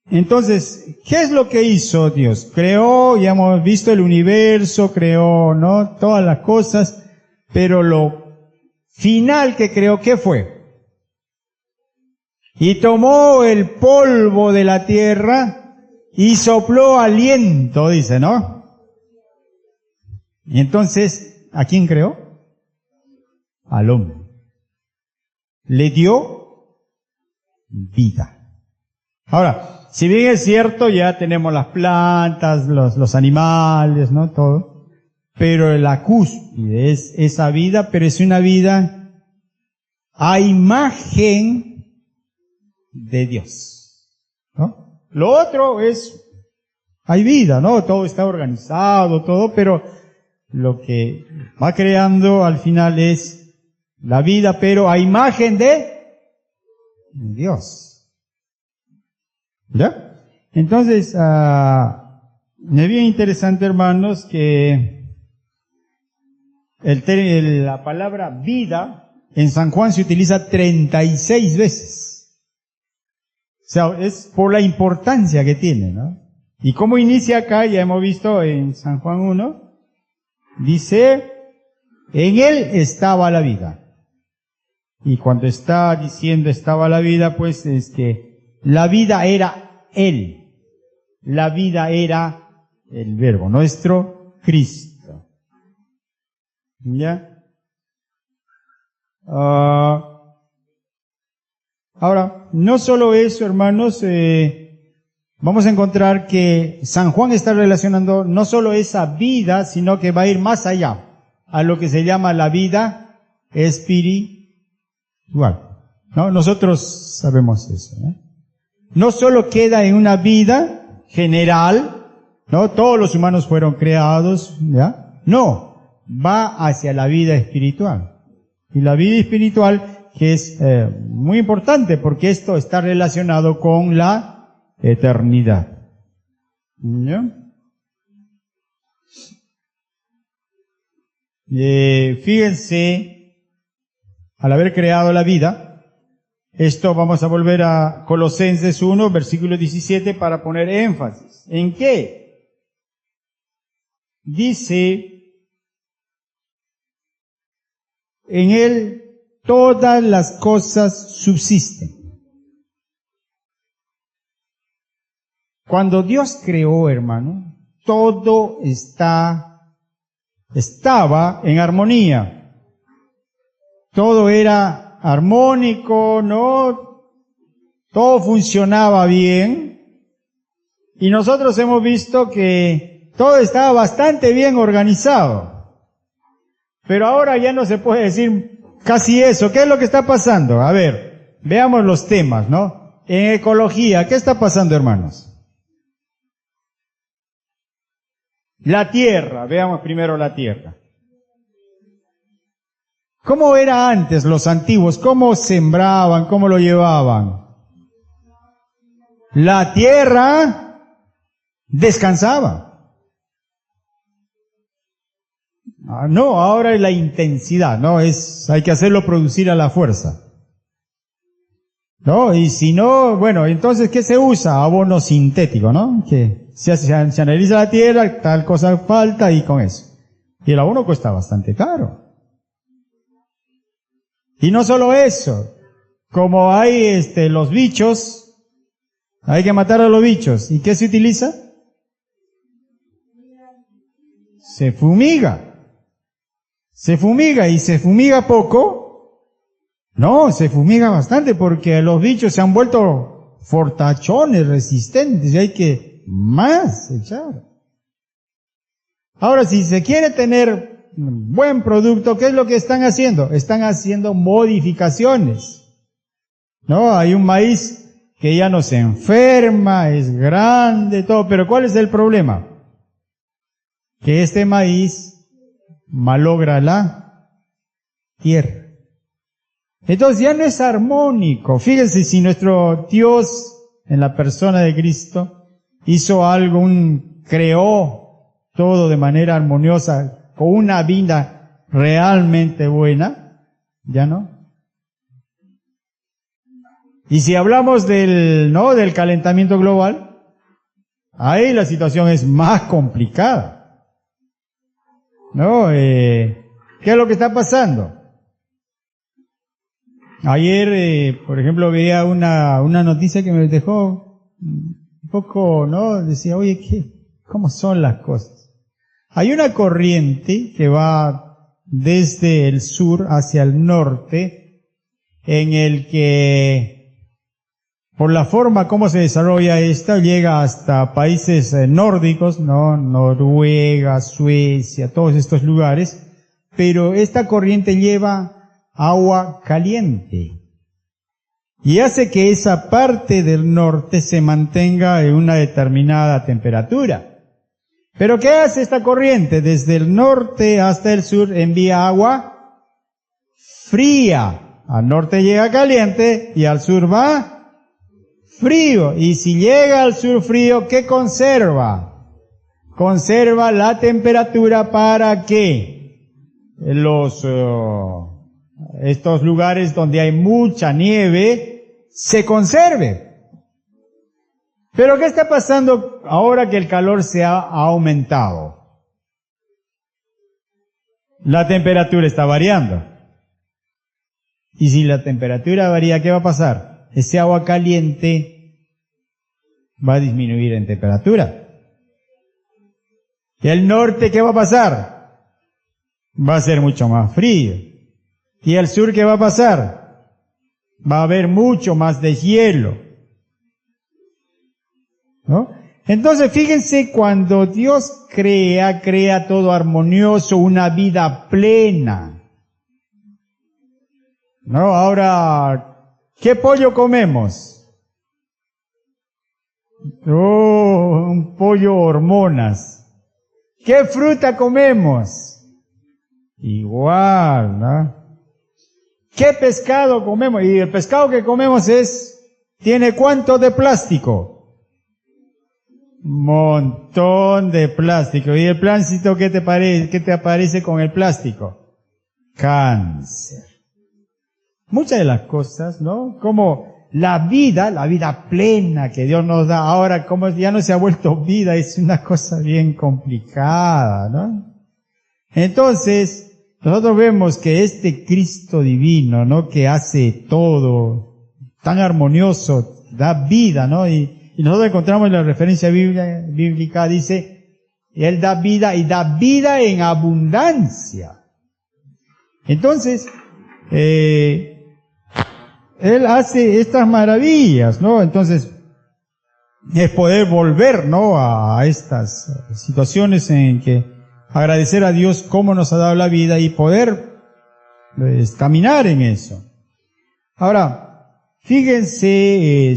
Entonces, ¿qué es lo que hizo Dios? Creó, ya hemos visto el universo, creó, ¿no? Todas las cosas, pero lo final que creó, ¿qué fue? Y tomó el polvo de la tierra y sopló aliento, dice, ¿no? Y entonces, ¿a quién creó? Al hombre. Le dio vida. Ahora, si bien es cierto, ya tenemos las plantas, los animales, ¿no? Todo. Pero la cúspide es esa vida, pero es una vida a imagen de Dios, ¿no? Lo otro es, hay vida, ¿no? Todo está organizado, todo, pero lo que va creando al final es la vida, pero a imagen de Dios. ¿Ya? Entonces, es bien interesante, hermanos, que la palabra vida en San Juan se utiliza 36 veces. O sea, es por la importancia que tiene, ¿no? Y cómo inicia acá, ya hemos visto en San Juan 1, dice, en él estaba la vida. Y cuando está diciendo estaba la vida, pues es que la vida era Él. La vida era el Verbo, nuestro Cristo. ¿Ya? Ahora, no solo eso, hermanos, vamos a encontrar que San Juan está relacionando no solo esa vida, sino que va a ir más allá, a lo que se llama la vida espiritual. ¿No? Nosotros sabemos eso, ¿no? No solo queda en una vida general, ¿no? Todos los humanos fueron creados, ¿ya? No, va hacia la vida espiritual. Y la vida espiritual, que es muy importante, porque esto está relacionado con la eternidad. ¿Ya? Fíjense, al haber creado la vida, esto vamos a volver a Colosenses 1, versículo 17, para poner énfasis. ¿En qué? Dice, en él todas las cosas subsisten. Cuando Dios creó, hermano, todo estaba en armonía. Todo era armónico, ¿no? Todo funcionaba bien. Y nosotros hemos visto que todo estaba bastante bien organizado. Pero ahora ya no se puede decir casi eso. ¿Qué es lo que está pasando? A ver, veamos los temas, ¿no? En ecología, ¿qué está pasando, hermanos? La tierra, veamos primero la tierra. ¿Cómo era antes los antiguos? ¿Cómo sembraban? ¿Cómo lo llevaban? La tierra descansaba. No, ahora es la intensidad, ¿no? Hay que hacerlo producir a la fuerza. ¿No? Y si no, bueno, entonces, ¿qué se usa? Abono sintético, ¿no? Que se analiza la tierra, tal cosa falta y con eso. Y el abono cuesta bastante caro. Y no solo eso, como hay los bichos, hay que matar a los bichos. ¿Y qué se utiliza? Se fumiga. Se fumiga y se fumiga poco. No, se fumiga bastante porque los bichos se han vuelto fortachones, resistentes y hay que más echar. Ahora, si se quiere tener buen producto, ¿qué es lo que están haciendo? Están haciendo modificaciones. ¿No? Hay un maíz que ya no se enferma, es grande, todo, pero ¿cuál es el problema? Que este maíz malogra la tierra. Entonces ya no es armónico. Fíjense, si nuestro Dios, en la persona de Cristo, hizo algo, creó todo de manera armoniosa, con una vida realmente buena, ya no. Y si hablamos del calentamiento global, ahí la situación es más complicada. ¿No? ¿Qué es lo que está pasando? Ayer, por ejemplo, veía una noticia que me dejó un poco, ¿no? Decía, oye, ¿cómo son las cosas? Hay una corriente que va desde el sur hacia el norte, en el que, por la forma como se desarrolla esta, llega hasta países nórdicos, ¿no? Noruega, Suecia, todos estos lugares, pero esta corriente lleva agua caliente y hace que esa parte del norte se mantenga en una determinada temperatura. Pero ¿qué hace esta corriente? Desde el norte hasta el sur envía agua fría. Al norte llega caliente y al sur va frío. Y si llega al sur frío, ¿qué conserva? Conserva la temperatura para que estos lugares donde hay mucha nieve se conserve. Pero ¿qué está pasando ahora que el calor se ha aumentado? La temperatura está variando. Y si la temperatura varía, ¿qué va a pasar? Ese agua caliente va a disminuir en temperatura. ¿Y el norte qué va a pasar? Va a ser mucho más frío. ¿Y el sur qué va a pasar? Va a haber mucho más deshielo. ¿No? Entonces, fíjense, cuando Dios crea todo armonioso, una vida plena. ¿No? Ahora, ¿qué pollo comemos? Oh, un pollo hormonas. ¿Qué fruta comemos? Igual, ¿no? ¿Qué pescado comemos? Y el pescado que comemos ¿tiene cuánto de plástico? Montón de plástico. ¿Y el plástico qué te aparece con el plástico? Cáncer. Muchas de las cosas, ¿no? Como la vida plena que Dios nos da ahora, como ya no se ha vuelto vida, es una cosa bien complicada, ¿no? Entonces, nosotros vemos que este Cristo divino, ¿no? Que hace todo tan armonioso, da vida, ¿no? Y nosotros encontramos en la referencia bíblica, dice, Él da vida y da vida en abundancia. Entonces, Él hace estas maravillas, ¿no? Entonces, es poder volver, ¿no? A estas situaciones en que agradecer a Dios cómo nos ha dado la vida y poder caminar en eso. Ahora, fíjense,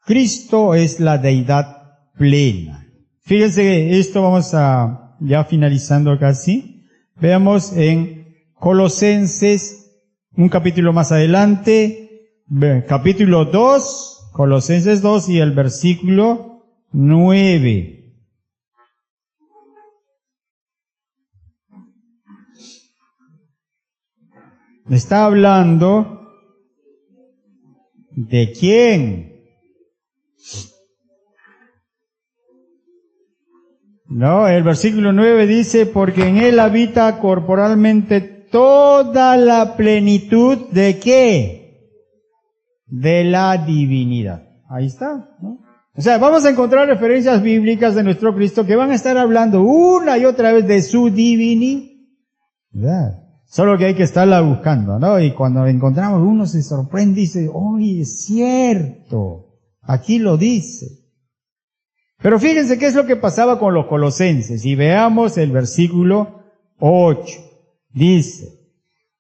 Cristo es la deidad plena. Fíjense que esto vamos a, ya finalizando casi, veamos en Colosenses, un capítulo más adelante, capítulo 2, Colosenses 2 y el versículo 9. Está hablando de quién. No, el versículo 9 dice, porque en Él habita corporalmente toda la plenitud ¿de qué? De la divinidad. Ahí está, ¿no? O sea, vamos a encontrar referencias bíblicas de nuestro Cristo que van a estar hablando una y otra vez de su divinidad. Solo que hay que estarla buscando, ¿no? Y cuando la encontramos, uno se sorprende y dice, oye, es cierto, aquí lo dice. Pero fíjense qué es lo que pasaba con los colosenses. Y veamos el versículo 8. Dice,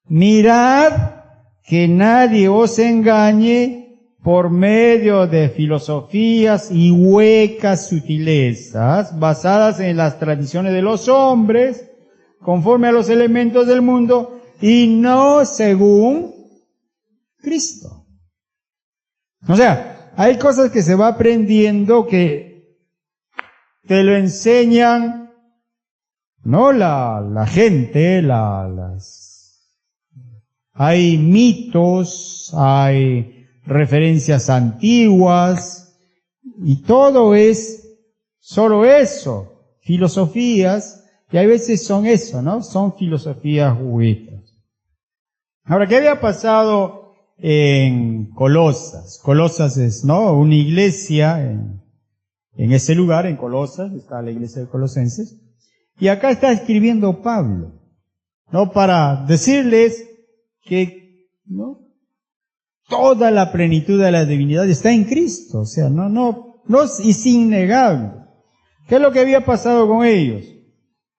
mirad que nadie os engañe por medio de filosofías y huecas sutilezas basadas en las tradiciones de los hombres, conforme a los elementos del mundo, y no según Cristo. O sea, hay cosas que se va aprendiendo que te lo enseñan, no la gente, hay mitos, hay referencias antiguas, y todo es solo eso, filosofías, y hay veces son eso, ¿no? Son filosofías huecas. Ahora, ¿qué había pasado en Colosas? Colosas es, ¿no? Una iglesia en ese lugar, en Colosas, está la iglesia de Colosenses, y acá está escribiendo Pablo, ¿no? Para decirles que, ¿no? Toda la plenitud de la divinidad está en Cristo, o sea, no es innegable. ¿Qué es lo que había pasado con ellos?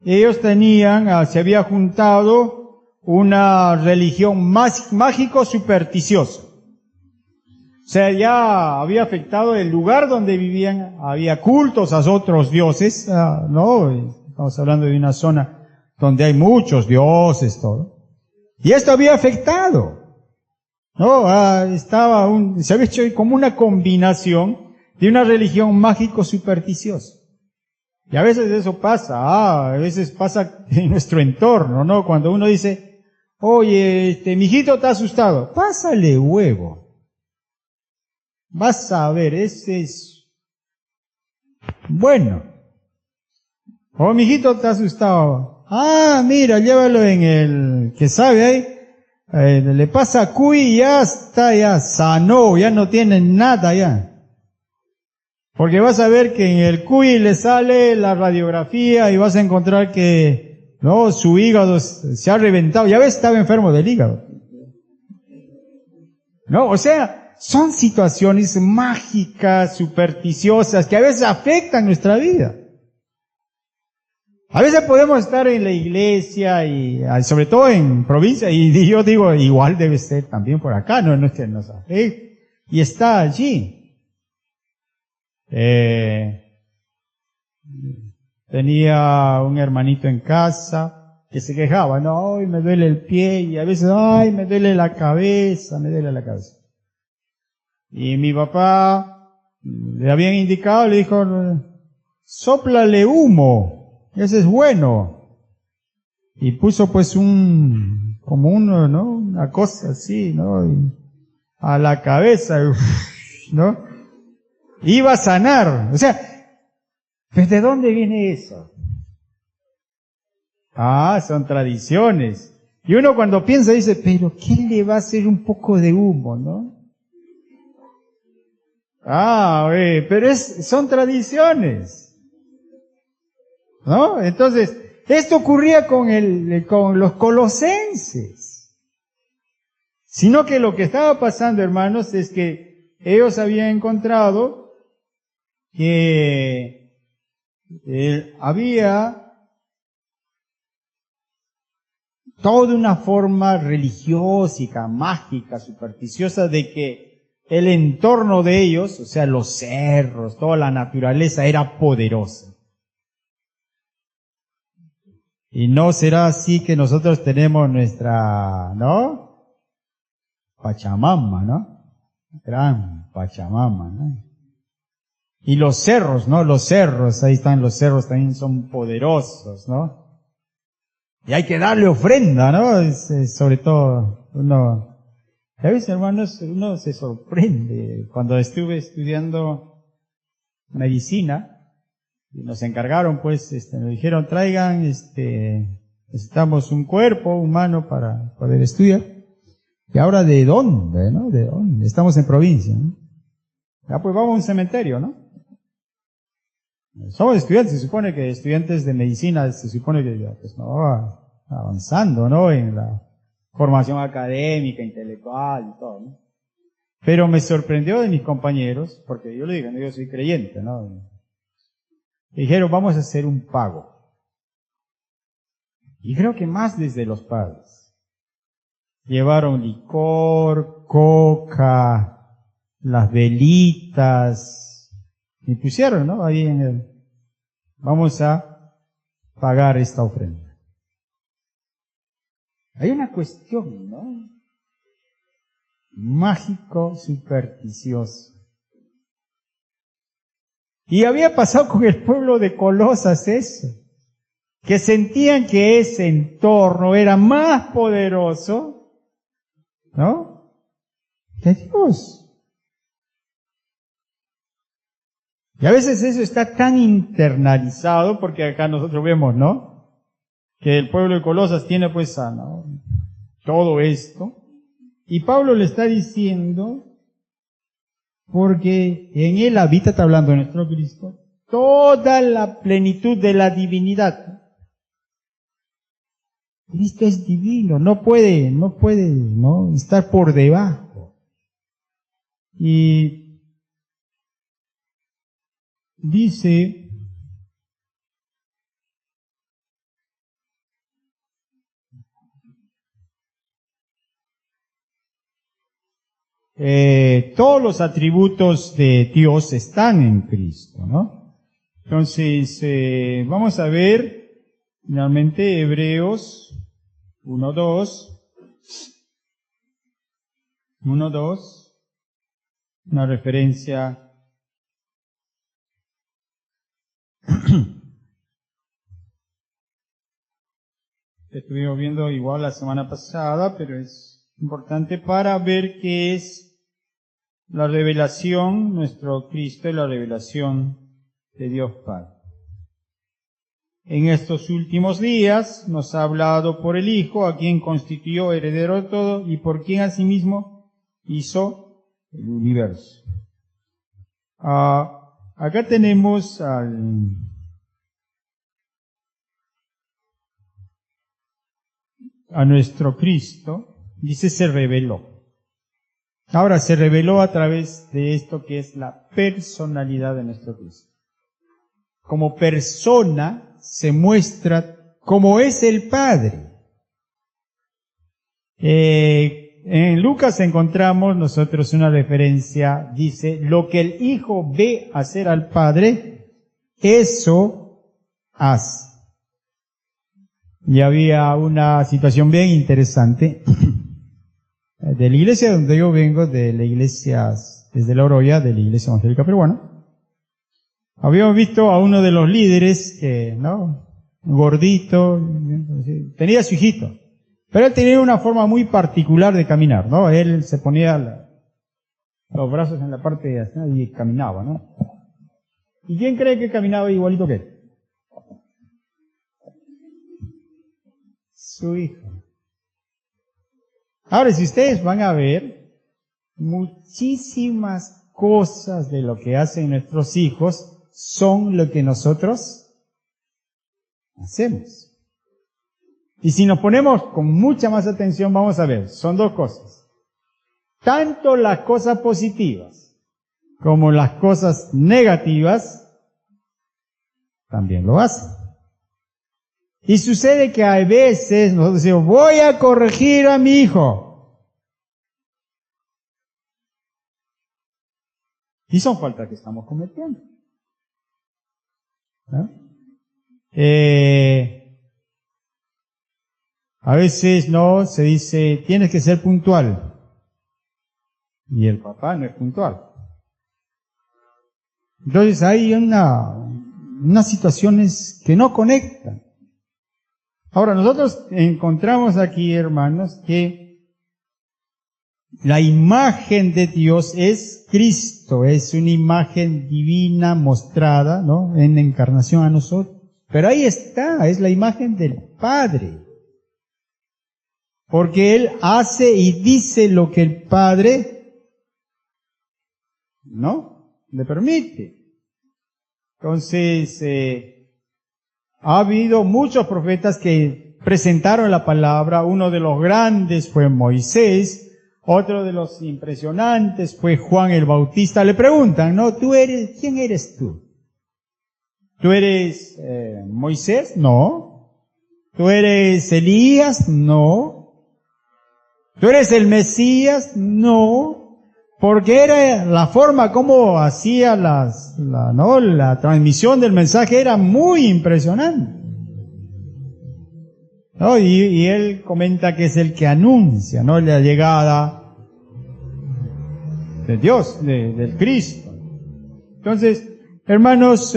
Ellos se había juntado una religión mágico-supersticiosa. O sea, ya había afectado el lugar donde vivían, había cultos a otros dioses, ¿no? Estamos hablando de una zona donde hay muchos dioses, todo. Y esto había afectado, ¿no? Se había hecho como una combinación de una religión mágico-supersticiosa. Y a veces eso pasa, a veces pasa en nuestro entorno, ¿no? Cuando uno dice, oye, mijito está asustado, pásale huevo. Vas a ver, ese es bueno. Oh, mijito está asustado. Mira, llévalo en el que sabe ahí. Le pasa cuy y ya está, ya sanó, ya no tiene nada ya. Porque vas a ver que en el cuy le sale la radiografía y vas a encontrar que, no, su hígado se ha reventado. Ya ves, estaba enfermo del hígado. No, o sea, son situaciones mágicas, supersticiosas, que a veces afectan nuestra vida. A veces podemos estar en la iglesia y sobre todo en provincia, y yo digo, igual debe ser también por acá, no es que nos afecte, y está allí. Tenía un hermanito en casa que se quejaba, no, hoy me duele el pie, y a veces, me duele la cabeza. Y mi papá le habían indicado, le dijo, sóplale humo, ese es bueno. Y puso pues una cosa así, ¿no? Y a la cabeza, ¿no? Iba a sanar. O sea, ¿pues de dónde viene eso? Son tradiciones. Y uno cuando piensa dice, pero ¿quién le va a hacer un poco de humo, no? Pero son tradiciones, ¿no? Entonces, esto ocurría con los colosenses. Sino que lo que estaba pasando, hermanos, es que ellos habían encontrado que había toda una forma religiosa, mágica, supersticiosa de que el entorno de ellos, o sea, los cerros, toda la naturaleza era poderosa. Y no será así que nosotros tenemos nuestra, ¿no? Pachamama, ¿no? Gran Pachamama, ¿no? Y los cerros, ¿no? Los cerros, ahí están los cerros, también son poderosos, ¿no? Y hay que darle ofrenda, ¿no? Sobre todo, a veces, hermanos, uno se sorprende. Cuando estuve estudiando medicina, y nos encargaron, pues, nos dijeron, traigan, necesitamos un cuerpo humano para poder estudiar. Y ahora, ¿de dónde, no? ¿De dónde? Estamos en provincia, ¿no? Ya, pues vamos a un cementerio, ¿no? Somos estudiantes, se supone que estudiantes de medicina, se supone que ya, pues, no va avanzando, ¿no? En la formación académica, intelectual y todo, ¿no? Pero me sorprendió de mis compañeros, porque yo le dije, no, yo soy creyente, ¿no? Me dijeron, vamos a hacer un pago. Y creo que más desde los padres. Llevaron licor, coca, las velitas, y pusieron, ¿no? Ahí vamos a pagar esta ofrenda. Hay una cuestión, ¿no? Mágico, supersticioso. Y había pasado con el pueblo de Colosas eso, que sentían que ese entorno era más poderoso, ¿no?, que Dios. Y a veces eso está tan internalizado, porque acá nosotros vemos, ¿no?, que el pueblo de Colosas tiene pues ¿no?, todo esto. Y Pablo le está diciendo, porque en él habita, está hablando de nuestro Cristo, toda la plenitud de la divinidad. Cristo es divino, no puede ¿no?, estar por debajo. Y dice, todos los atributos de Dios están en Cristo, ¿no? Entonces, vamos a ver finalmente Hebreos 1:2, una referencia que estuvimos viendo igual la semana pasada, pero es importante para ver qué es la revelación, nuestro Cristo, y la revelación de Dios Padre. En estos últimos días nos ha hablado por el Hijo, a quien constituyó heredero de todo y por quien asimismo hizo el universo. Acá tenemos a nuestro Cristo, dice se reveló. Ahora se reveló a través de esto que es la personalidad de nuestro Cristo. Como persona se muestra como es el Padre. En Lucas encontramos nosotros una referencia, dice, lo que el Hijo ve hacer al Padre, eso hace. Y había una situación bien interesante de la iglesia donde yo vengo, de la iglesia, desde La Oroya, de la iglesia evangélica peruana. Habíamos visto a uno de los líderes que, ¿no?, gordito, tenía a su hijito, pero él tenía una forma muy particular de caminar, ¿no? Él se ponía los brazos en la parte de atrás y caminaba, ¿no? ¿Y quién cree que caminaba igualito que él? Su hijo. Ahora, si ustedes van a ver, muchísimas cosas de lo que hacen nuestros hijos son lo que nosotros hacemos. Y si nos ponemos con mucha más atención, vamos a ver, son dos cosas. Tanto las cosas positivas como las cosas negativas también lo hacen. Y sucede que a veces nosotros decimos, voy a corregir a mi hijo. Y son faltas que estamos cometiendo, ¿no? A veces no, se dice, tienes que ser puntual. Y el papá no es puntual. Entonces hay unas situaciones que no conectan. Ahora, nosotros encontramos aquí, hermanos, que la imagen de Dios es Cristo, es una imagen divina mostrada, ¿no?, en la encarnación a nosotros. Pero ahí está, es la imagen del Padre. Porque Él hace y dice lo que el Padre, ¿no?, le permite. Entonces, ha habido muchos profetas que presentaron la palabra. Uno de los grandes fue Moisés, otro de los impresionantes fue Juan el Bautista. Le preguntan, ¿no?, ¿quién eres tú? ¿Tú eres Moisés? No. ¿Tú eres Elías? No. ¿Tú eres el Mesías? No. Porque era la forma como hacía la transmisión del mensaje era muy impresionante, ¿no? Y él comenta que es el que anuncia, ¿no?, la llegada de Dios, del Cristo. Entonces, Hermanos,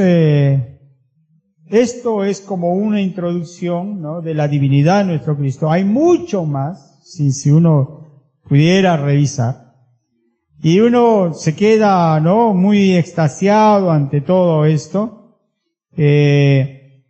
esto es como una introducción, ¿no?, de la divinidad de nuestro Cristo. Hay mucho más, si uno pudiera revisar. Y uno se queda, ¿no?, muy extasiado ante todo esto, de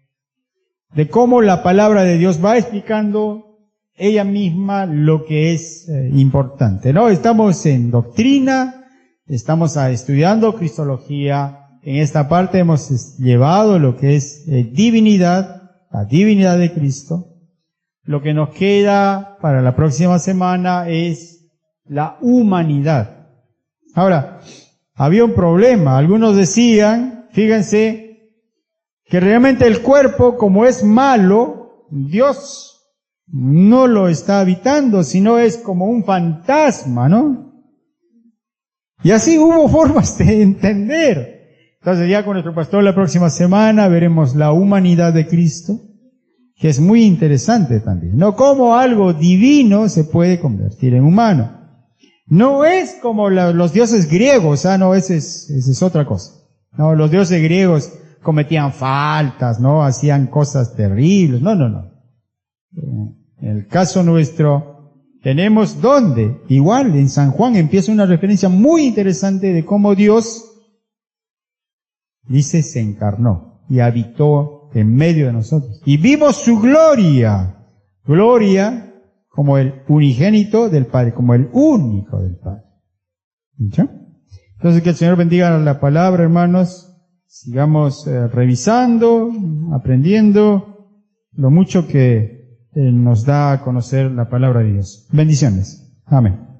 cómo la palabra de Dios va explicando ella misma lo que es importante, ¿no? Estamos en doctrina, estamos estudiando cristología. En esta parte hemos llevado lo que es divinidad, la divinidad de Cristo. Lo que nos queda para la próxima semana es la humanidad. Ahora, había un problema. Algunos decían, fíjense, que realmente el cuerpo, como es malo, Dios no lo está habitando, sino es como un fantasma, ¿no? Y así hubo formas de entender. Entonces ya con nuestro pastor la próxima semana veremos la humanidad de Cristo, que es muy interesante también, ¿no? Cómo algo divino se puede convertir en humano. No es como los dioses griegos, no, esa es otra cosa. No, los dioses griegos cometían faltas, ¿no? Hacían cosas terribles. No. En el caso nuestro, tenemos ¿dónde? Igual, en San Juan empieza una referencia muy interesante de cómo Dios, dice, se encarnó y habitó en medio de nosotros. Y vimos su gloria. Gloria como el unigénito del Padre, como el único del Padre. ¿Ya? Entonces que el Señor bendiga la palabra, hermanos. Sigamos revisando, aprendiendo lo mucho que nos da a conocer la palabra de Dios. Bendiciones. Amén.